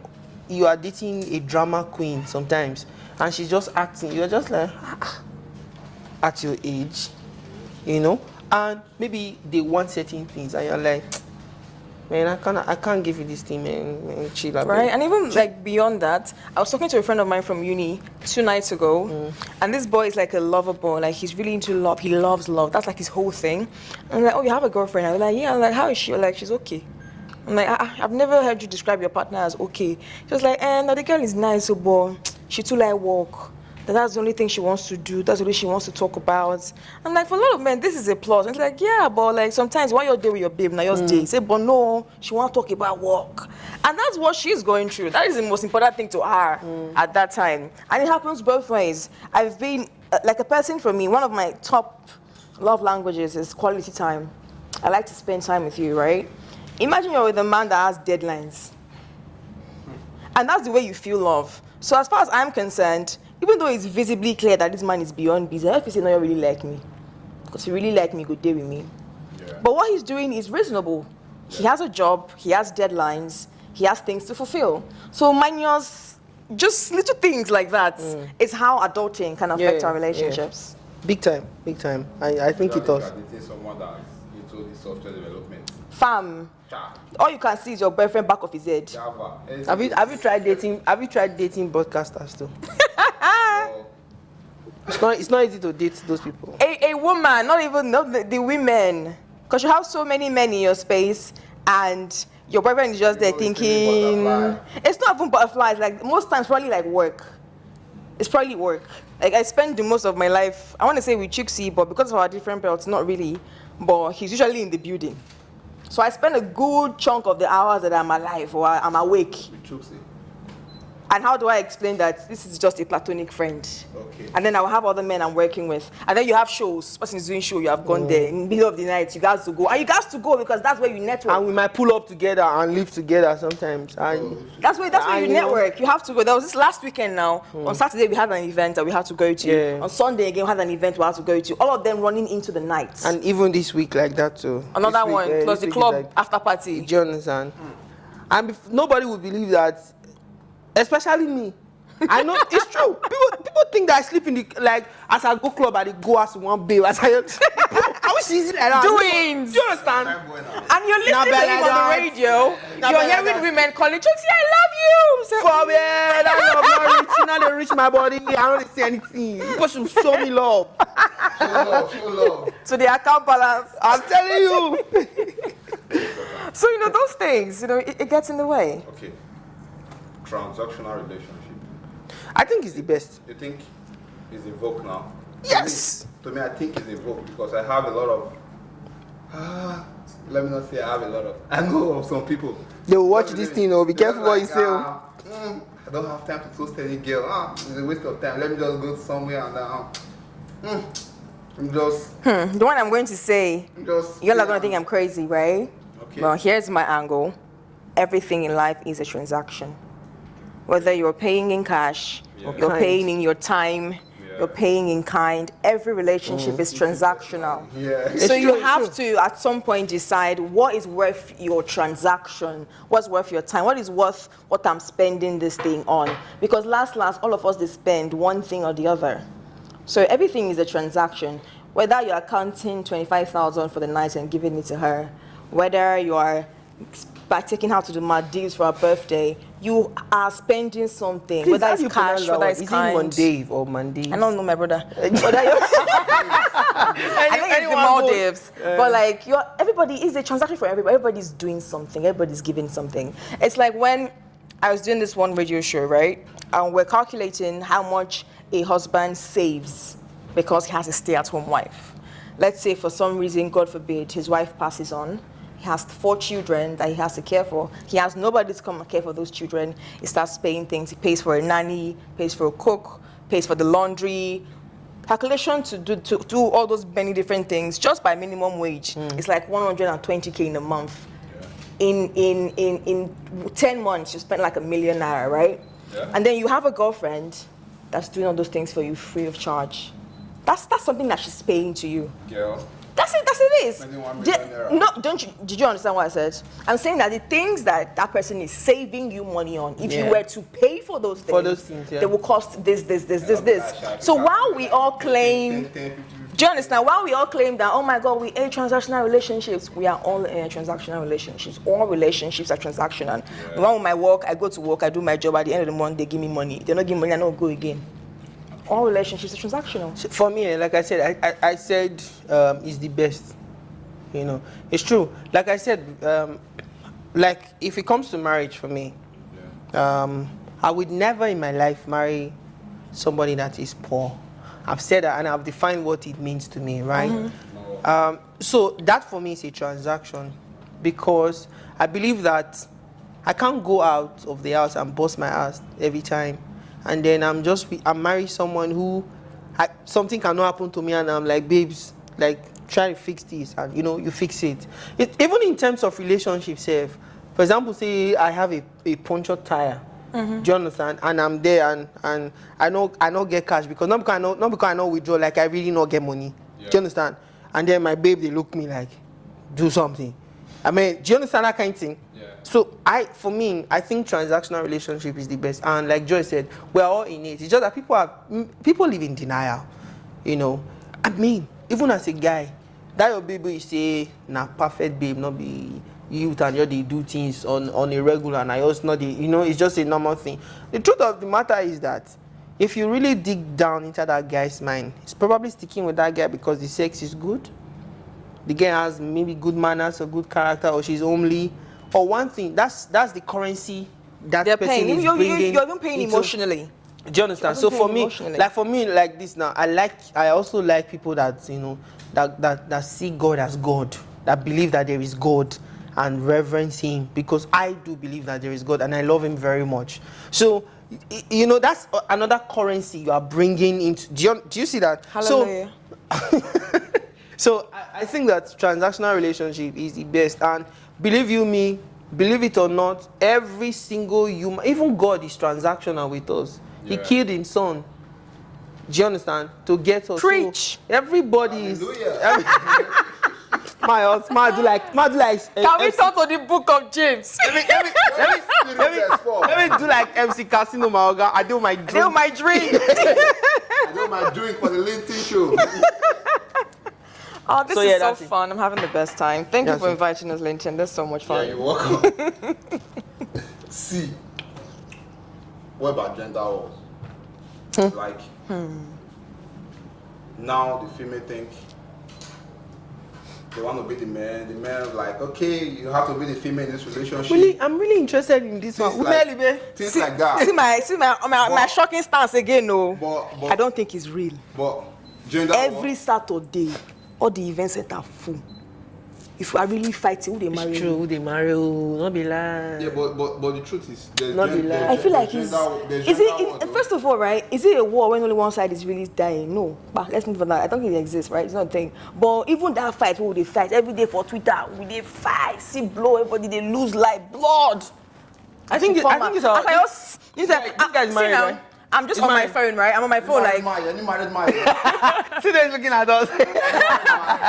you are dating a drama queen sometimes, and she's just acting, you're just like, at your age, and maybe they want certain things, and you're like, man, I can't give you this thing, man, chill out. Right, and even like beyond that, I was talking to a friend of mine from uni 2 nights ago, and this boy is like a lover boy, like he's really into love, he loves love, that's like his whole thing. And I'm like, oh, you have a girlfriend? I was like, yeah. I'm like, how is she? Like, she's okay. I'm like, I've never heard you describe your partner as okay. She was like, no, the girl is nice, but she too like work. That's the only thing she wants to do. That's the only she wants to talk about. I'm like, for a lot of men, this is a plus. And it's like, yeah, but like sometimes while you're there with your babe, now you're day. Say, but no, she wants to talk about work. And that's what she's going through. That is the most important thing to her at that time. And it happens both ways. I've been, like a person for me, one of my top love languages is quality time. I like to spend time with you, right? Imagine you're with a man that has deadlines. And that's the way you feel love. So as far as I'm concerned, even though it's visibly clear that this man is beyond busy, I have to say, no, you really like me. Because if you really like me, go day with me. Yeah. But what he's doing is reasonable. Yeah. He has a job, he has deadlines, he has things to fulfill. So minus, just little things like that is how adulting can affect our relationships. Yeah. Big time. I think it does. Dating someone that is into the software development. Fam. All you can see is your boyfriend back of his head. Java. Have you tried dating broadcasters too? It's not easy to date those people. A woman, not the women, because you have so many men in your space, and your boyfriend is just there thinking. It's not even butterflies. Like most times, probably like work. It's probably work. Like I spend the most of my life, I want to say with Chixie, but because of our different belts, not really. But he's usually in the building. So I spend a good chunk of the hours that I'm alive or I'm awake. And how do I explain that this is just a platonic friend? Okay. And then I'll have other men I'm working with. And then you have shows. This person is doing show, you have gone there. In the middle of the night, you guys to go. And you guys to go because that's where you network. And we might pull up together and live together sometimes. And that's where you network. You have to go. There was this last weekend now. On Saturday, we had an event that we had to go to. Yeah. On Sunday, again, we had an event we had to go to. All of them running into the night. And even this week like that too. Another one, plus the club after party. Do you understand? And nobody would believe that. Especially me. I know it's true. People think that I sleep in the as I go club I go as one babe. As I wish easy like that. Doings. Do you understand? And you're listening to him on the radio. You're hearing women calling, Chixie, I love you. So, For me, that love not rich. Now they reach my body. I don't see anything. People should show me love. Show love. so the account balance. I'm telling you. So, those things, it gets in the way. Okay. Transactional relationship. I think it's the best. You think it's in vogue now? Yes. To me, I think it's in vogue because I have a lot of. Let me not say I have a lot of. I know of some people. They will watch this thing. Oh, be careful what you say. I don't have time to toast any girl. It's a waste of time. Let me just go somewhere and I'm just. The one I'm going to say, you're not going to think I'm crazy, right? Okay. Well, here's my angle. Everything in life is a transaction. Whether you're paying in cash, you're paying in your time, you're paying in kind, every relationship is transactional. Yeah. So you have to, at some point, decide what is worth your transaction, what's worth your time, what is worth what I'm spending this thing on. Because last, all of us, they spend one thing or the other. So everything is a transaction. Whether you're accounting 25,000 for the night and giving it to her, whether you are by taking her to the Maldives for her birthday, you are spending something. Please, whether how it's you cash, pronounce that whether word? it's Is kind. it Monday or Monday? I don't know, my brother. I think it's the Maldives. But like, everybody is a transaction for everybody. Everybody's doing something. Everybody's giving something. It's like when I was doing this one radio show, right? And we're calculating how much a husband saves because he has a stay-at-home wife. Let's say for some reason, God forbid, his wife passes on. He has 4 children that he has to care for. He has nobody to come and care for those children. He starts paying things. He pays for a nanny, pays for a cook, pays for the laundry. Calculation to do all those many different things just by minimum wage. It's like 120K in a month. Yeah. In 10 months, you spend like ₦1 million, right? Yeah. And then you have a girlfriend that's doing all those things for you free of charge. That's something that she's paying to you. Girl. That's it is. No, did you understand what I said? I'm saying that the things that person is saving you money on, if you were to pay for those things, they will cost this. So while we all claim, do you understand? While we all claim that, oh my God, we are transactional relationships, we are all in transactional relationships. All relationships are transactional. The one with my work, I go to work, I do my job, at the end of the month, they give me money. They don't give me money, I don't go again. All relationships are transactional. For me, like I said, I said it's the best. It's true. Like I said, like if it comes to marriage for me, I would never in my life marry somebody that is poor. I've said that and I've defined what it means to me, right? Mm-hmm. So that for me is a transaction because I believe that I can't go out of the house and bust my ass every time. And then I'm married someone who something cannot happen to me and I'm like, babes, like try to fix this and you fix it. Even in terms of relationships, for example, say I have a punctured tire. Mm-hmm. Do you understand? And I'm there and I don't get cash because not because I know withdraw, like I really not get money. Yeah. Do you understand? And then my babe, they look me like, do something. I mean, do you understand that kind of thing? Yeah. So for me, I think transactional relationship is the best. And like Joy said, we're all in it. It's just that people live in denial. I mean, even as a guy, that your baby you say, nah, perfect babe, not be youth and they do things on a regular and I also not it's just a normal thing. The truth of the matter is that if you really dig down into that guy's mind, he's probably sticking with that guy because the sex is good. The girl has maybe good manners or good character, or she's homely, or one thing. That's the currency that they're person paying. is bringing. You're even paying emotionally. Do you understand? So for me, like this now, I also like people that that see God as God, that believe that there is God and reverence Him, because I do believe that there is God and I love Him very much. So that's another currency you are bringing into. Do you see that? Hallelujah. So I think that transactional relationship is the best, and believe it or not, every single human, even God is transactional with us. Yeah. He killed His Son. Do you understand? To get us. Preach. So everybody is. My do like. Can we talk to the book of James? Let me do like MC Casino, my organ. I do my drink. I do my drink for the LinkedIn show. Oh, this is so fun. I'm having the best time. Thank you for inviting us, Linton. That's so much fun. Yeah, you're welcome. See, what about gender wars? Like, now the female think they want to be the man. The man like, okay, you have to be the female in this relationship. Really, I'm really interested in this Things one. like, things like that. See my shocking stance again, no. But I don't think it's real. But gender Every wars, Saturday, all the events that are full. If we are really fighting, who they marry? It's true, they marry, not be lying. yeah, but the truth is, there's Not be gen- lying. there's- I feel like there's it's. gender- there's Is gender it? war, though. First of all, right? Is it a war when only one side is really dying? No. But let's move on. That I don't think it exists, right? It's not a thing. But even that fight, who they fight every day for Twitter? We they fight, see blow, everybody they lose life, blood. I think it's This guy's married, right? I'm just He's on my married. phone, right? I'm on my phone, like, You married Maya. See, they're looking at us.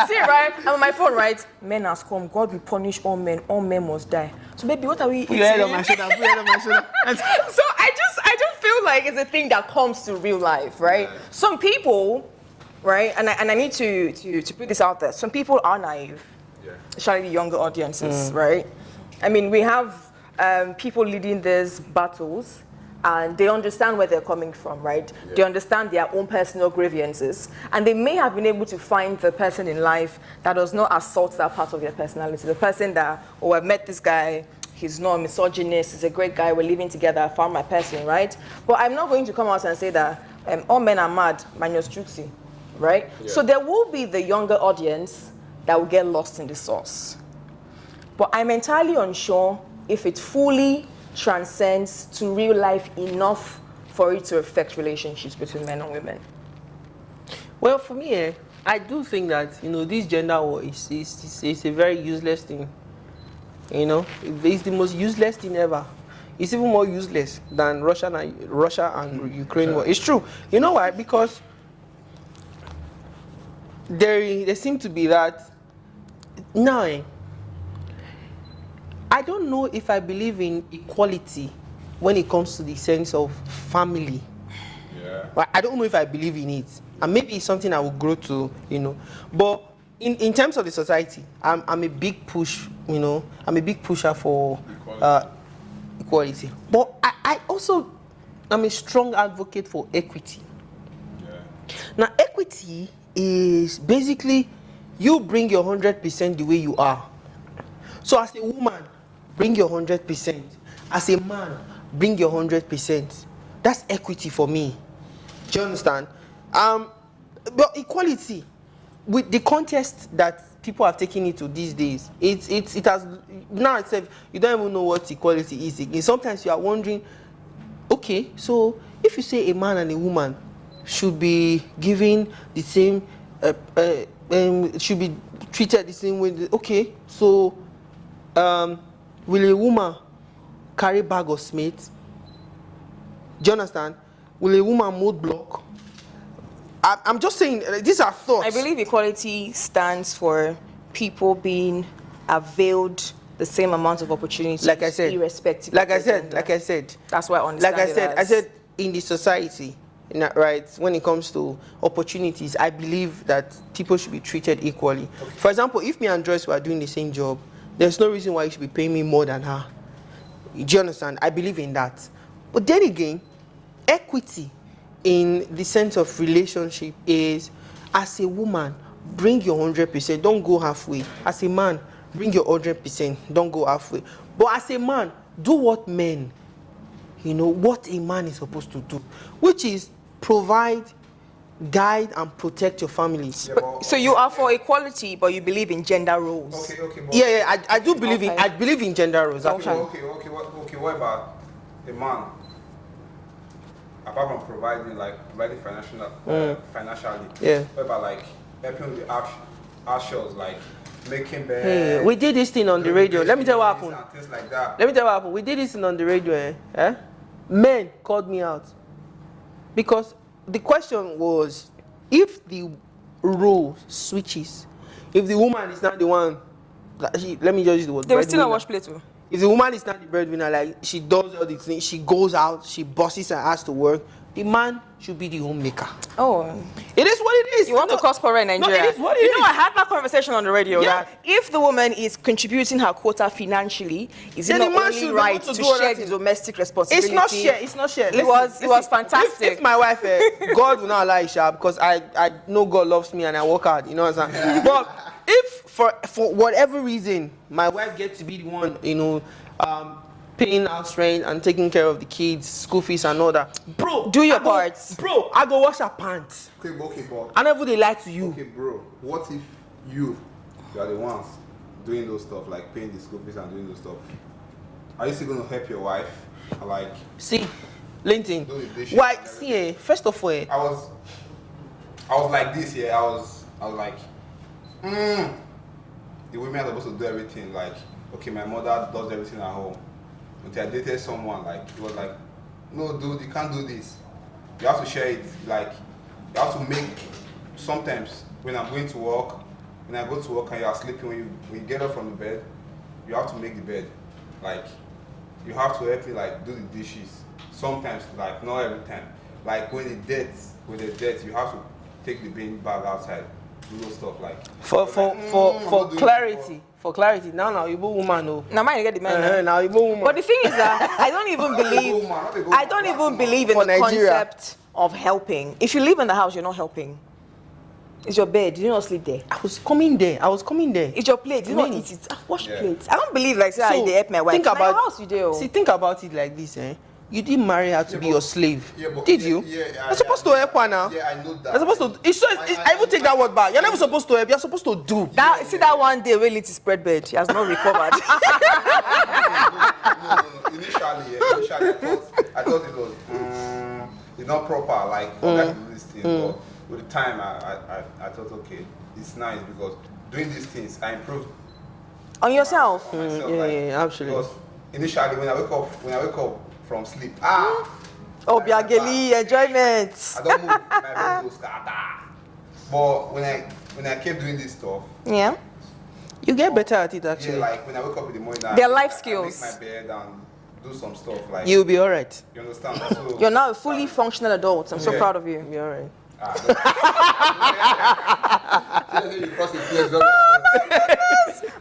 see, right? I'm on my phone, right? Men has come. God will punish all men. All men must die. So, baby, what are we Put your head on my shoulder. Put your head on my shoulder. So I just feel like it's a thing that comes to real life, right? Yeah. Some people, right, and I need to put this out there. Some people are naive, Yeah. especially the younger audiences, right? I mean, we have people leading these battles, and they understand where they're coming from, right? Yeah. They understand their own personal grievances, and they may have been able to find the person in life that does not assault that part of their personality. The person that, oh, I've met this guy, he's not a misogynist, he's a great guy, we're living together, I found my person, right? But I'm not going to come out and say that all men are mad, minus Juxi, right? Yeah. So there will be the younger audience that will get lost in the sauce. But I'm entirely unsure if it fully transcends to real life enough for it to affect relationships between men and women. Well, for me, I do think that, this gender war is a very useless thing. It's the most useless thing ever. It's even more useless than Russia and Ukraine war. It's true. You know why? Because there seem to be that now. I don't know if I believe in equality when it comes to the sense of family. Yeah. But I don't know if I believe in it. And maybe it's something I will grow to, But in terms of the society, I'm a big push, I'm a big pusher for equality. But I also am a strong advocate for equity. Yeah. Now, equity is basically you bring your 100% the way you are. So as a woman, bring your 100%. As a man, bring your 100%. That's equity for me. Do you understand? But equality, with the contest that people have taken it to these days, it has now itself. You don't even know what equality is. Again, sometimes you are wondering, okay, so if you say a man and a woman should be given the same, should be treated the same way. Okay, so. Will a woman carry bag of cement? Do you understand? Will a woman mold block? I'm just saying, these are thoughts. I believe equality stands for people being availed the same amount of opportunities, Like I said, irrespective like of I their said, gender. like I said, That's why I understand like I it said, as- in the society, right, when it comes to opportunities, I believe that people should be treated equally. For example, if me and Joyce were doing the same job, there's no reason why you should be paying me more than her. Do you understand? I believe in that. But then again, equity in the sense of relationship is, as a woman, bring your 100%, don't go halfway. As a man, bring your 100%, don't go halfway. But as a man, do what men, what a man is supposed to do, which is provide, guide, and protect your families. Yeah, but- So you are for equality, but you believe in gender roles. Okay. But Yeah, I do believe Okay. I believe in gender roles. Okay. Actually. What about a man? Apart from providing financially. Yeah. What about like helping with the actions, like making beds? Hey, we did this thing on the radio. Let me tell you what happened. And things like that. Let me tell you what happened. We did this thing on the radio. Men called me out because the question was, if the role switches, if the woman is not the one, let me just use the word. They will still not breadwinner. watch play too. If the woman is not the breadwinner, like she does all the things, she goes out, she bosses her ass to work, the man should be the homemaker. Oh. It is what it is. You want to cause quarrel in Nigeria? No, it is what it you is. know, I had that conversation on the radio Yeah. that if the woman is contributing her quota financially, is it Then the not man only should be right able to to do other share the things. domestic responsibility? It's not share. It's not share. It was fantastic. If my wife, God will not allow it, sha, because I know God loves me and I work hard. You know what I'm saying? But if for whatever reason my wife gets to be the one, you know, paying house rent and taking care of the kids, school fees and all that, bro, Do your parts. Bro, I go wash her pants. Okay, but I never they lie to you. okay, bro. What if you are the ones doing those stuff, like paying the school fees and doing those stuff? Are you still gonna help your wife? Like, See, Linton, Do the dishes why? and See, first of all, I was like this, yeah. I was like, the women are supposed to do everything. Like, okay, my mother does everything at home. Until I dated someone, like, it was like, no, dude, you can't do this. You have to share it. Like, you have to make. Sometimes when I'm going to work, when I go to work and you are sleeping, when you get up from the bed, you have to make the bed. Like, you have to help me, like, do the dishes. Sometimes, like, not every time. Like, when the debt, you have to take the bin bag outside, do those stuff, like. for I'm not doing clarity, for clarity. Now you woman, no. Now, mine get the man. Now you woman. But the thing is that I don't even believe. I don't even believe in For the Nigeria. concept of helping. If you live in the house, you're not helping. It's your bed. You don't sleep there. I was coming there. It's your plate. You don't Really? eat it. Wash Yeah. plates. I don't believe like say I dey help my wife. Think Na about your house you do. See, think about it like this, eh? You didn't marry her to be but- your slave, Yeah, but- did yeah, you? yeah, You're supposed to help her now. Yeah, I know that. You're supposed to. It's so, I even take that word back. You're never supposed to help. You're supposed to do. That see that one day when it is spread bed, he has not recovered. No. Initially, I thought it was, it's not proper, like, for guys to do this thing. But with the time, I thought, okay, it's nice because doing these things, I improved On yourself. on myself. yeah, like, yeah, absolutely. Because initially, when I wake up from sleep, Oh, Biageli, enjoyment. I don't move, my bed goes scatter. But when I kept doing this stuff, Yeah. You get better at it yeah, actually. like when I wake up in the morning, They're life I skills. make my bed and do some stuff, like, You'll be alright. you understand? So, You're now a fully functional adult. I'm so Yeah. proud of you. You'll be alright. You cross the fence, don't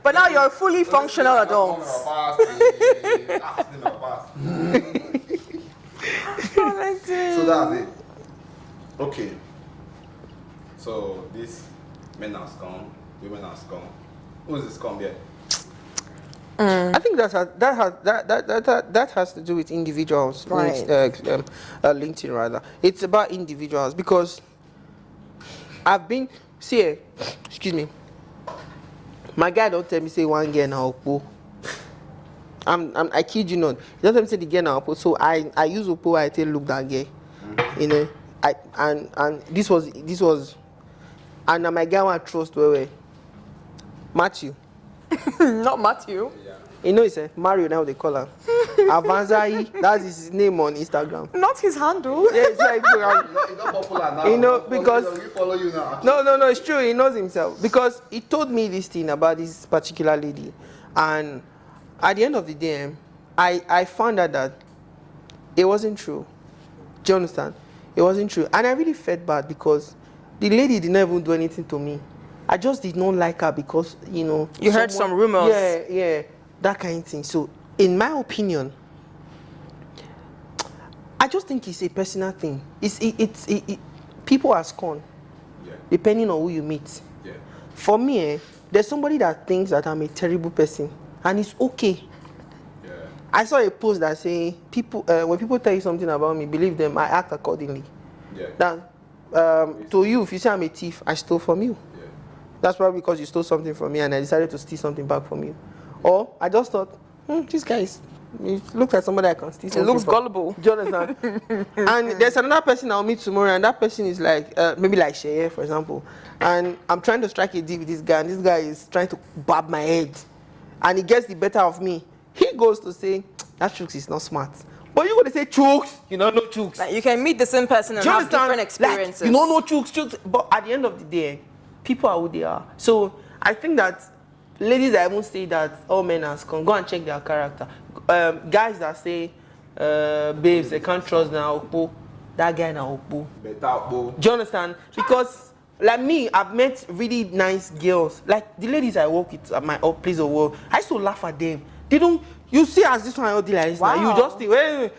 But now you're a fully functional I'm adult. So that's it. Okay. So this men are scum, women are scum. Who's the scum here? I think that has to do with individuals. Right. LinkedIn rather. It's about individuals because I've been excuse me. My guy don't tell me say one girl now Oppo. I kid you not. He don't tell me say the girl now Oppo. So I use Oppo. I tell look that girl. You know. And this was and my guy want trust where Matthew. Not Matthew. You know, it's Mario now they call him. Avanzai, that's his name on Instagram. Not his handle. Yeah, it's like, He's not popular now. You know, because- we follow you now. no, it's true. He knows himself because he told me this thing about this particular lady, and at the end of the day, I found out that it wasn't true. Do you understand? It wasn't true, and I really felt bad because the lady did not even do anything to me. I just did not like her because You heard some rumors. Yeah, that kind of thing. So, in my opinion, I just think it's a personal thing. People are scorned Yeah. depending on who you meet. Yeah. For me, there's somebody that thinks that I'm a terrible person, and it's okay. Yeah. I saw a post that say when people tell you something about me, believe them. I act accordingly. Yeah. That to you, if you say I'm a thief, I stole from you. Yeah. That's probably because you stole something from me, and I decided to steal something back from you. Or I just thought, this guy looks like somebody I can steal It something looks from. gullible. Do you understand? And there's another person I'll meet tomorrow, and that person is like, maybe like Sheye, for example. And I'm trying to strike a deal with this guy, and this guy is trying to bob my head. And he gets the better of me. He goes to say, that Chooks is not smart. But you're going to say, Chooks, you don't know Chooks. Like, you can meet the same person and Do you have understand? different experiences. Like, you don't know Chooks. But at the end of the day, people are who they are. So I think that ladies that won't say that all men are scum, go and check their character. Guys that say, babes, they can't trust now. that guy na Oppo. Better, bro. Do you understand? Because like me, I've met really nice girls. Like the ladies I work with at my place of work, I used to laugh at them. They don't. You see, as this one I do like this. Wow. Now,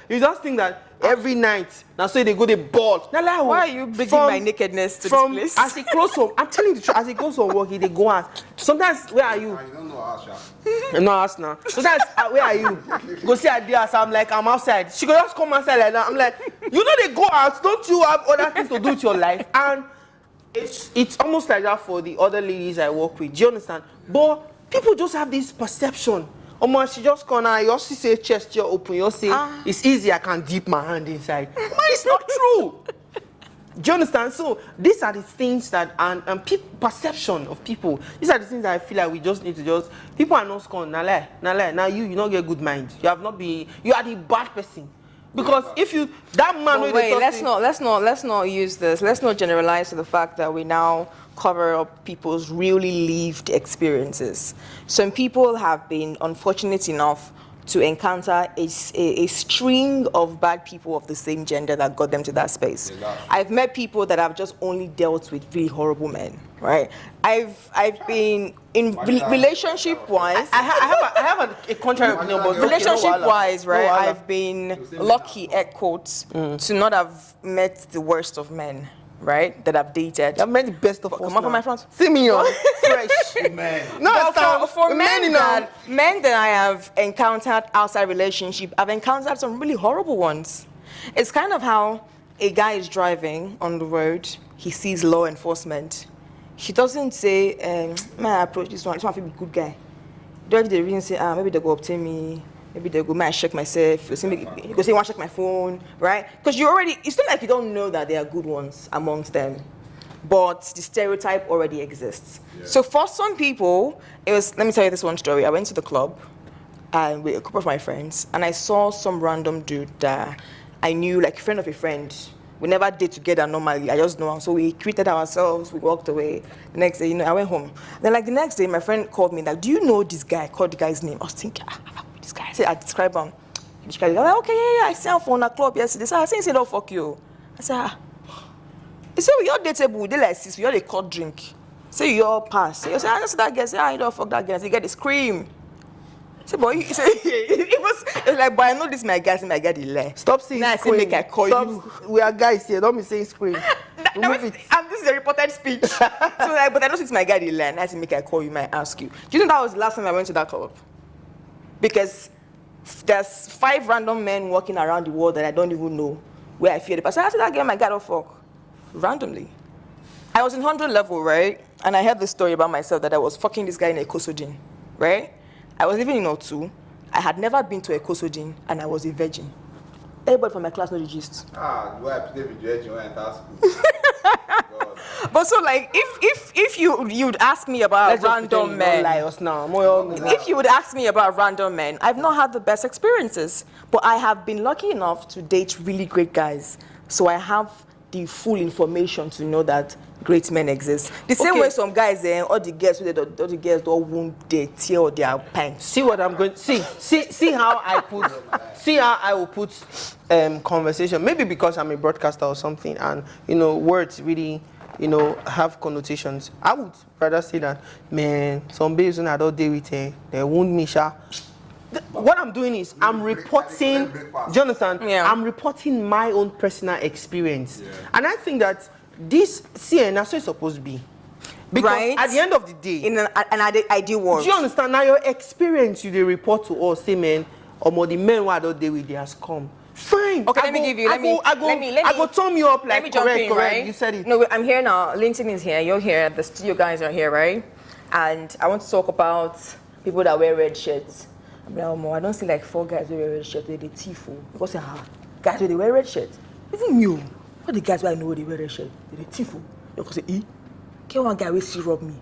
you just think that every night. Now, so they go the ball. Now, like, why are you bringing my nakedness to this place? As they close home, I'm telling you the truth. As they close home work, they go out. Sometimes, where are you? You don't know us, yeah. No, us now. Sometimes, where are you? Go see her there. So I'm like, I'm outside. She go just come outside like that. I'm like, you know they go out. Don't you have other things to do with your life? And it's almost like that for the other ladies I work with. Do you understand? But people just have this perception. She just come out, you also say chest you're open, you say it's easy, I can dip my hand inside. Man, it's not true. Do you understand? So these are the things that and perception of people. These are the things that I feel like we just need to people are not scorned. Now you not get good mind. You are the bad person. Because if you that man but wait, let's not use this. Let's not generalize to the fact that we now cover up people's really lived experiences. Some people have been unfortunate enough to encounter a string of bad people of the same gender that got them to that space. Exactly. I've met people that have just only dealt with really horrible men, right? I've been in relationship wise. I have a contrary opinion, but relationship wise, right? I've been lucky, air quotes, to not have met the worst of men. Right, that I've dated. I've met the best of us. Come up on my front. See me on fresh. Man. No, for men that I have encountered outside relationship, I've encountered some really horrible ones. It's kind of how a guy is driving on the road, he sees law enforcement. He doesn't say, "Man, I approach this one. This one will be a good guy." Don't they reason say, maybe they go obtain me. Maybe they go, man, check myself. You go say, want to check my phone, right? Because it's not like you don't know that there are good ones amongst them, but the stereotype already exists. Yeah. So for some people, let me tell you this one story. I went to the club with a couple of my friends, and I saw some random dude that I knew, like a friend of a friend. We never did together normally. I just know him. So we greeted ourselves. We walked away. The next day, I went home. Then, like the next day, my friend called me, like, do you know this guy? I called the guy's name. I was thinking, this guy. I said, I described him. I'm like, okay, yeah, I saw him from a club yesterday. So I said, don't fuck you. I said, He said, we all dateable. We did like this. We all a cold drink. Say you all pass. He said, I just that guy. Say, you don't fuck that guy. So you get the scream. I said, boy, he said, it was like, but I know this my guy. My guy the lie. Stop saying now scream. I say, make I call you. We are guys here. Don't be saying scream. This is a reported speech. So like, but I know it's my guy the lie. And I said, make I call you. Might ask you. Do you think that was the last time I went to that club? Because there's 5 random men walking around the world that I don't even know where I feel the person. I said, that guy, my God, oh fuck. Randomly. I was in 100 level, right? And I heard this story about myself that I was fucking this guy in a Ekosodin, right? I was living in O2. I had never been to a Ekosodin, and I was a virgin. Everybody from my class knows the gist. Do I play with virgin when I enter school? But so like, if you'd ask me about random men, if you would ask me about random men, I've not had the best experiences, but I have been lucky enough to date really great guys. So I have the full information to know that great men exist. The same way some guys, all the girls don't wound their tear or their pants. See what I'm going. See how I put. See how I will put conversation. Maybe because I'm a broadcaster or something, and words really, have connotations. I would rather say that, man, some babes when I don't deal with they wound me, sha. What I'm doing is I'm reporting. Do you understand? Yeah. I'm reporting my own personal experience, and I think that this that's what it's supposed to be. Because at the end of the day, in an ideal world, do you understand? Now your experience, you they report to us, say, man, or the men who I don't deal with, they has come. Fine. Okay, let me go turn you up like let me jump in, correct. Right? You said it. No, I'm here now. Linton is here. You're here. The studio guys are here, right? And I want to talk about people that wear red shirts. I'm like, I don't see like 4 guys who wear red shirts. They're the tifo. Because guys they wear red shirts. Even you. What the guys who I know they wear red shirts? They're the tifo. You say, get one guy will see rob me.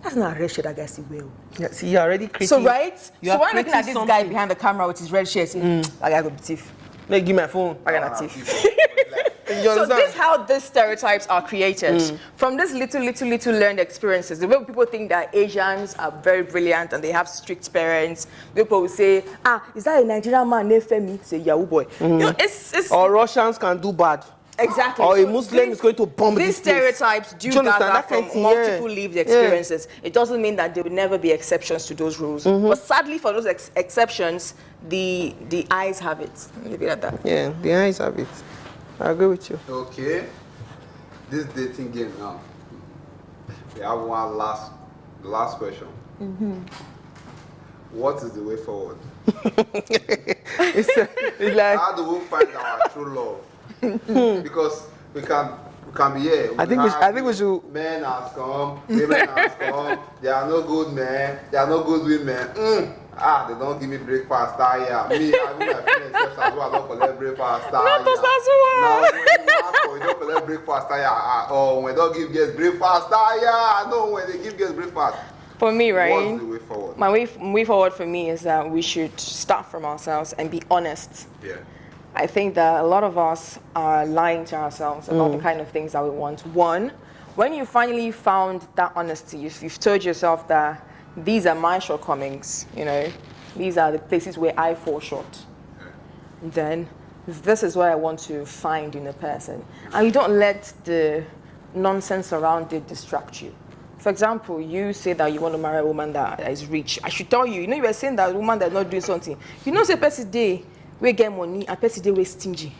That's not a red shirt that guy see well. Yeah, see, you're already creating. So right? So when I'm looking at this guy behind the camera with his red shirt, that guy go be thief. Let me give my phone. I got a thief. So this is how these stereotypes are created. From these little learned experiences. The way people think that Asians are very brilliant and they have strict parents. People will say, is that a Nigerian man named Femi? Say, Yahoo boy. It's or Russians can do bad. Exactly. Or a So Muslim is going to bomb these this place. stereotatypes do Do you understand? gather That kind from of thing, multiple yeah. lived Yeah. experiences. It doesn't mean that there will never be exceptions to those rules. But sadly, for those exceptions, the eyes have it. Leave it at that. Yeah, the eyes have it. I agree with you. Okay. This dating game now. We have one last question. What is the way forward? It's like, How do we find our true love? Because we can be here. I think we should. Men has come, women has come. There are no good men. There are no good women. They don't give me breakfast. Yeah, me, I do my friends just as well. I don't collect breakfast. Not Yeah. us as well. Now when you ask for, you don't collect breakfast. Or when they don't give guests breakfast. Yeah, I know when they give guests breakfast. For me, right? What's the way forward? My way forward for me is that we should start from ourselves and be honest. Yeah. I think that a lot of us are lying to ourselves about the kind of things that we want. One, when you finally found that honesty, you've told yourself that these are my shortcomings, these are the places where I fall short. Then this is what I want to find in a person. And you don't let the nonsense around it distract you. For example, you say that you want to marry a woman that is rich. I should tell you, you were saying that a woman that's not doing something. Say person day we get money and person day we stingy.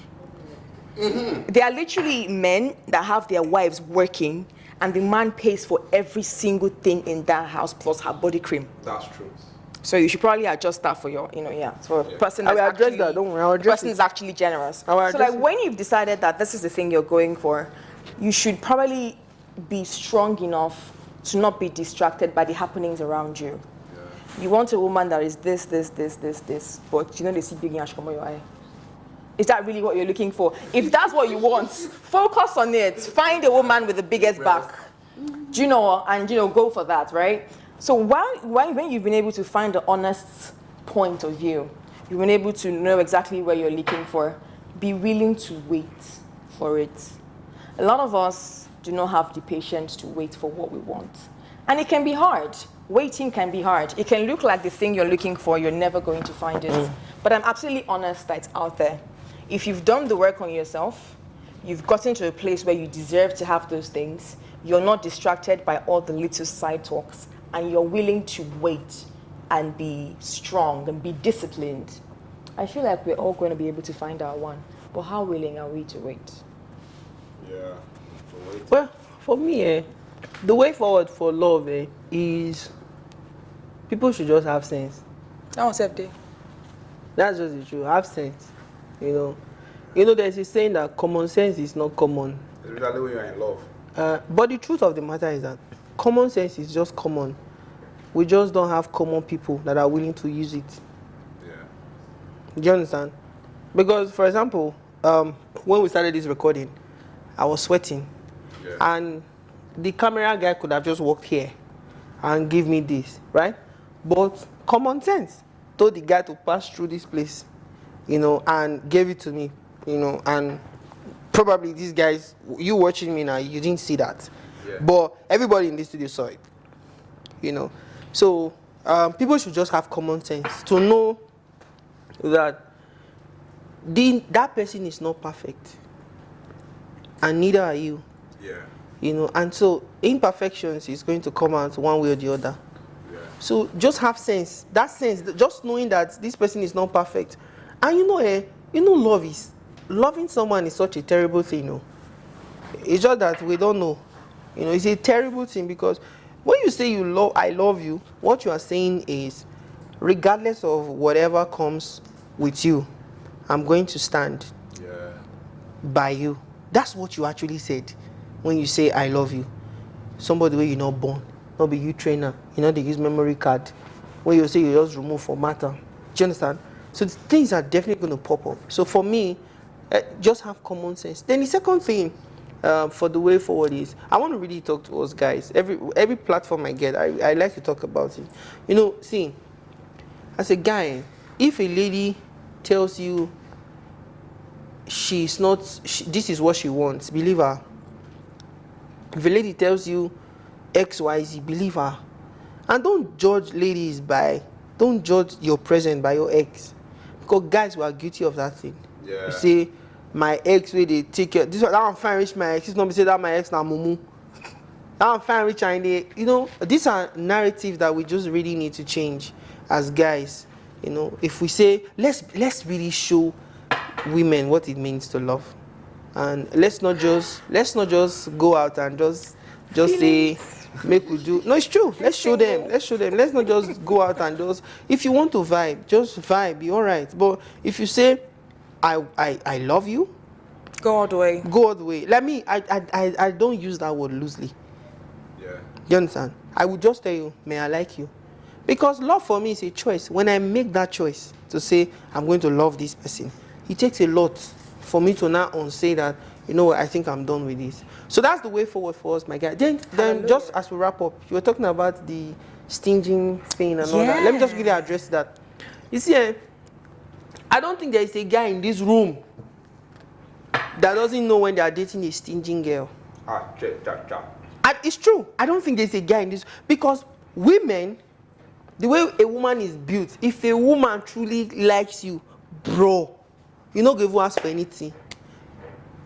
There are literally men that have their wives working and the man pays for every single thing in that house plus her body cream. That's true. So you should probably adjust that for your, for a person I will that's address actually, that, don't worry, I will address person it. is actually generous. I will So address like it. when you've decided that this is the thing you're going for, you should probably be strong enough to not be distracted by the happenings around you. Yeah. You want a woman that is this, but they see big yash come on your eye. Is that really what you're looking for? If that's what you want, focus on it. Find a woman with the biggest back. Do you know? And go for that, right? So when you've been able to find the honest point of view, you've been able to know exactly where you're looking for, be willing to wait for it. A lot of us do not have the patience to wait for what we want. And it can be hard. Waiting can be hard. It can look like the thing you're looking for, you're never going to find it. But I'm absolutely honest that it's out there. If you've done the work on yourself, you've gotten to a place where you deserve to have those things, you're not distracted by all the little side talks, and you're willing to wait and be strong and be disciplined, I feel like we're all going to be able to find our one. But how willing are we to wait? Yeah. Well, for me, the way forward for love is people should just have sense. That was FD. That's just the truth. Have sense. There's a saying that common sense is not common. Especially when you're in love. But the truth of the matter is that common sense is just common. We just don't have common people that are willing to use it. Yeah. Do you understand? Because, for example, when we started this recording, I was sweating. Yeah. And the camera guy could have just walked here and give me this, right? But common sense told the guy to pass through this place, and gave it to me, and probably these guys, you watching me now, you didn't see that. Yeah. But everybody in this studio saw it, So people should just have common sense to know that that person is not perfect. And neither are you. Yeah. And so imperfections is going to come out one way or the other. Yeah. So just have sense. That sense, just knowing that this person is not perfect. And loving someone is such a terrible thing, It's just that we don't know. It's a terrible thing because when you say I love you, what you are saying is, regardless of whatever comes with you, I'm going to stand by you. That's what you actually said when you say I love you. Somebody where you're not born, not be you trainer, they use memory card. When you say you just remove for matter. Do you understand? So things are definitely going to pop up. So for me, just have common sense. Then the second thing for the way forward is, I want to really talk to us guys. Every platform I get, I like to talk about it. See, as a guy, if a lady tells you this is what she wants, believe her. If a lady tells you XYZ, believe her. And don't judge don't judge your present by your ex. Because guys were guilty of that thing. Yeah. You say, my ex where they take care. This one, that one fine reach my ex. It's not me say that my ex now mumu. That one fine reach and they, you know, these are narratives that we just really need to change as guys. You know, if we say let's really show women what it means to love, and let's not just go out and just say make we do. No, it's true. Let's show them. Let's not just go out and just. If you want to vibe, just vibe. Be all right. But if you say I love you, Go all the way. go all the way. Let me. I don't use that word loosely. Yeah. You understand? I would just tell you, may I like you? Because love for me is a choice. When I make that choice to say I'm going to love this person, it takes a lot for me to now say that, you know what, I think I'm done with this. So that's the way forward for us, my guy. Then just as we wrap up, you were talking about the stinging thing and all that. Let me just really address that. You see, I don't think there is a guy in this room that doesn't know when they are dating a stinging girl. And it's true. I don't think there's a guy in this, because women, the way a woman is built, if a woman truly likes you, bro, you don't give her ask for anything.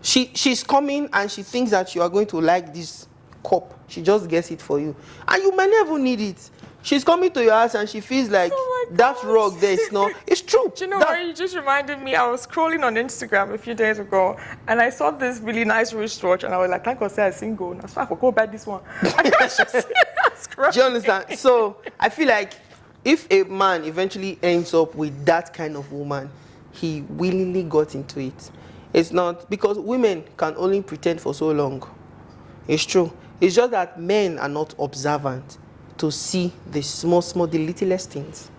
She's coming and she thinks that you are going to like this cup. She just gets it for you, and you might never need it. She's coming to your house and she feels like that rug there is not. It's true. Do you know what? You just reminded me. I was scrolling on Instagram a few days ago, and I saw this really nice wristwatch, and I was like, "Thank God, I'm single." And I thought, "I forgot about this one." Do you understand? So I feel like if a man eventually ends up with that kind of woman, he willingly got into it. It's not because women can only pretend for so long. It's true. It's just that men are not observant to see the small, the littlest things.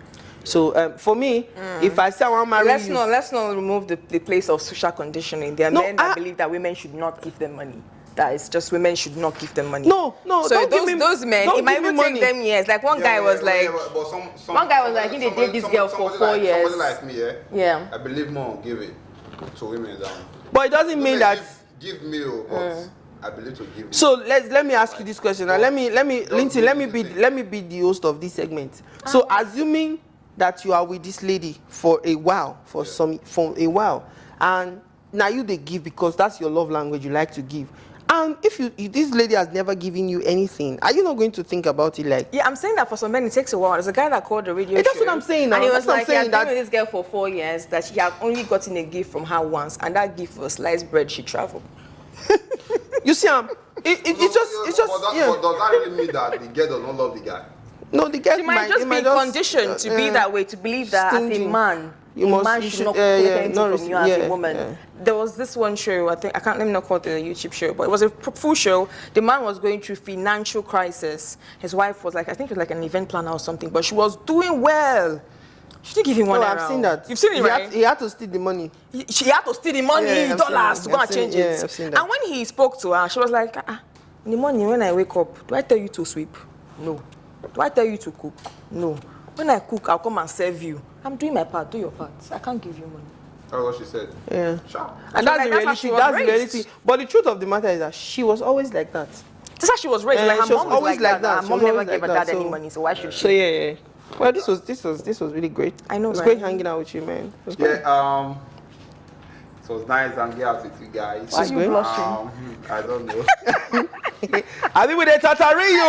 So for me, if I say I want to marry you, let's not remove the place of social conditioning. There are men that believe that women should not give them money. That is just women should not give them money. No. So those men, it might even take them years. Like one guy was like, one guy was like, he did this girl for 4 years. Somebody like me, yeah. I believe more give it to women than. But it doesn't mean that. Give me, but I believe to give. So let me ask you this question. Now let me Lindsay, let me be the host of this segment. So assuming that you are with this lady for a while, for a while, and now you they give because that's your love language, you like to give. And if this lady has never given you anything, are you not going to think about it like? Yeah, I'm saying that for some men it takes a while. There's a guy that called the radio show. That's what I'm saying now. And he was like, he had been with this girl for 4 years, that she had only gotten a gift from her once, and that gift was sliced bread. She traveled. You see, it's just. But does that really mean that the girl does not love the guy? No, the guy She might just be conditioned to be that way, to believe that as a man, you should not take anything not from you as a woman. Yeah. There was this one show, let me not call it a YouTube show, but it was a full show. The man was going through financial crisis. His wife was like, I think it was like an event planner or something, but she was doing well. She didn't give him one. No, I've seen that. You've seen it, right? He had to steal the money. She had to steal the money, dollars, to go and change it. Yeah, I've seen that. And when he spoke to her, she was like, in the morning when I wake up, do I tell you to sweep? No. Do I tell you to cook? No. When I cook, I'll come and serve you. I'm doing my part, do your part. I can't give you money. That's what she said. Yeah. Sure. And that's the reality. That's the raised. reality. But the truth of the matter is that she was always like that. That's how she was raised. Like, she her was mom was always like that. Her mom never gave her dad any money, so why should she? So yeah. Well, this was really great. I know, It was right? great hanging out with you, man. It was great. Yeah. So it's nice hanging out with you guys. Why are you blushing? I don't know. I think with the Tatario.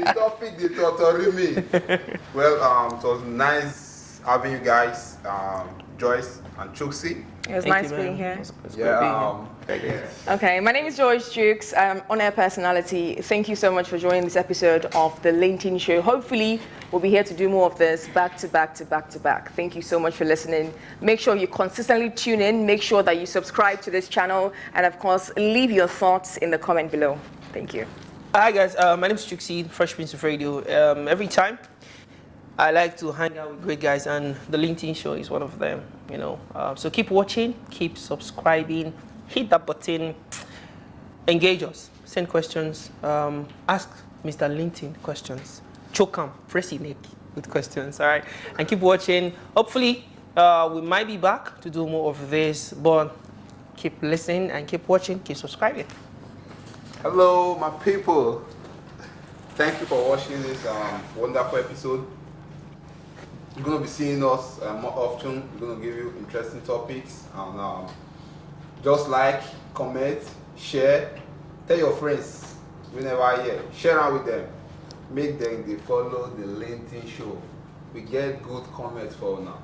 The topic they torture me. Well, it was nice having you guys, Joyce and Chuxi. It was nice being here. Yeah. Okay, my name is Joyce Jukes. I'm on-air personality. Thank you so much for joining this episode of The LinkedIn Show. Hopefully, we'll be here to do more of this back to back to back to back. Thank you so much for listening. Make sure you consistently tune in. Make sure that you subscribe to this channel. And of course, leave your thoughts in the comment below. Thank you. Hi guys, my name is Chuxi, Fresh Prince of Radio. Every time I like to hang out with great guys, and the LinkedIn Show is one of them. You know, so keep watching, keep subscribing, hit that button, engage us, send questions, ask Mr. LinkedIn questions, choke him, press his neck with questions. All right, and keep watching. Hopefully, we might be back to do more of this, but keep listening and keep watching, keep subscribing. Hello, my people. Thank you for watching this wonderful episode. You're going to be seeing us more often. We're going to give you interesting topics. And just like, comment, share, tell your friends whenever here. Share out with them. Make them they follow the LinkedIn show. We get good comments for now.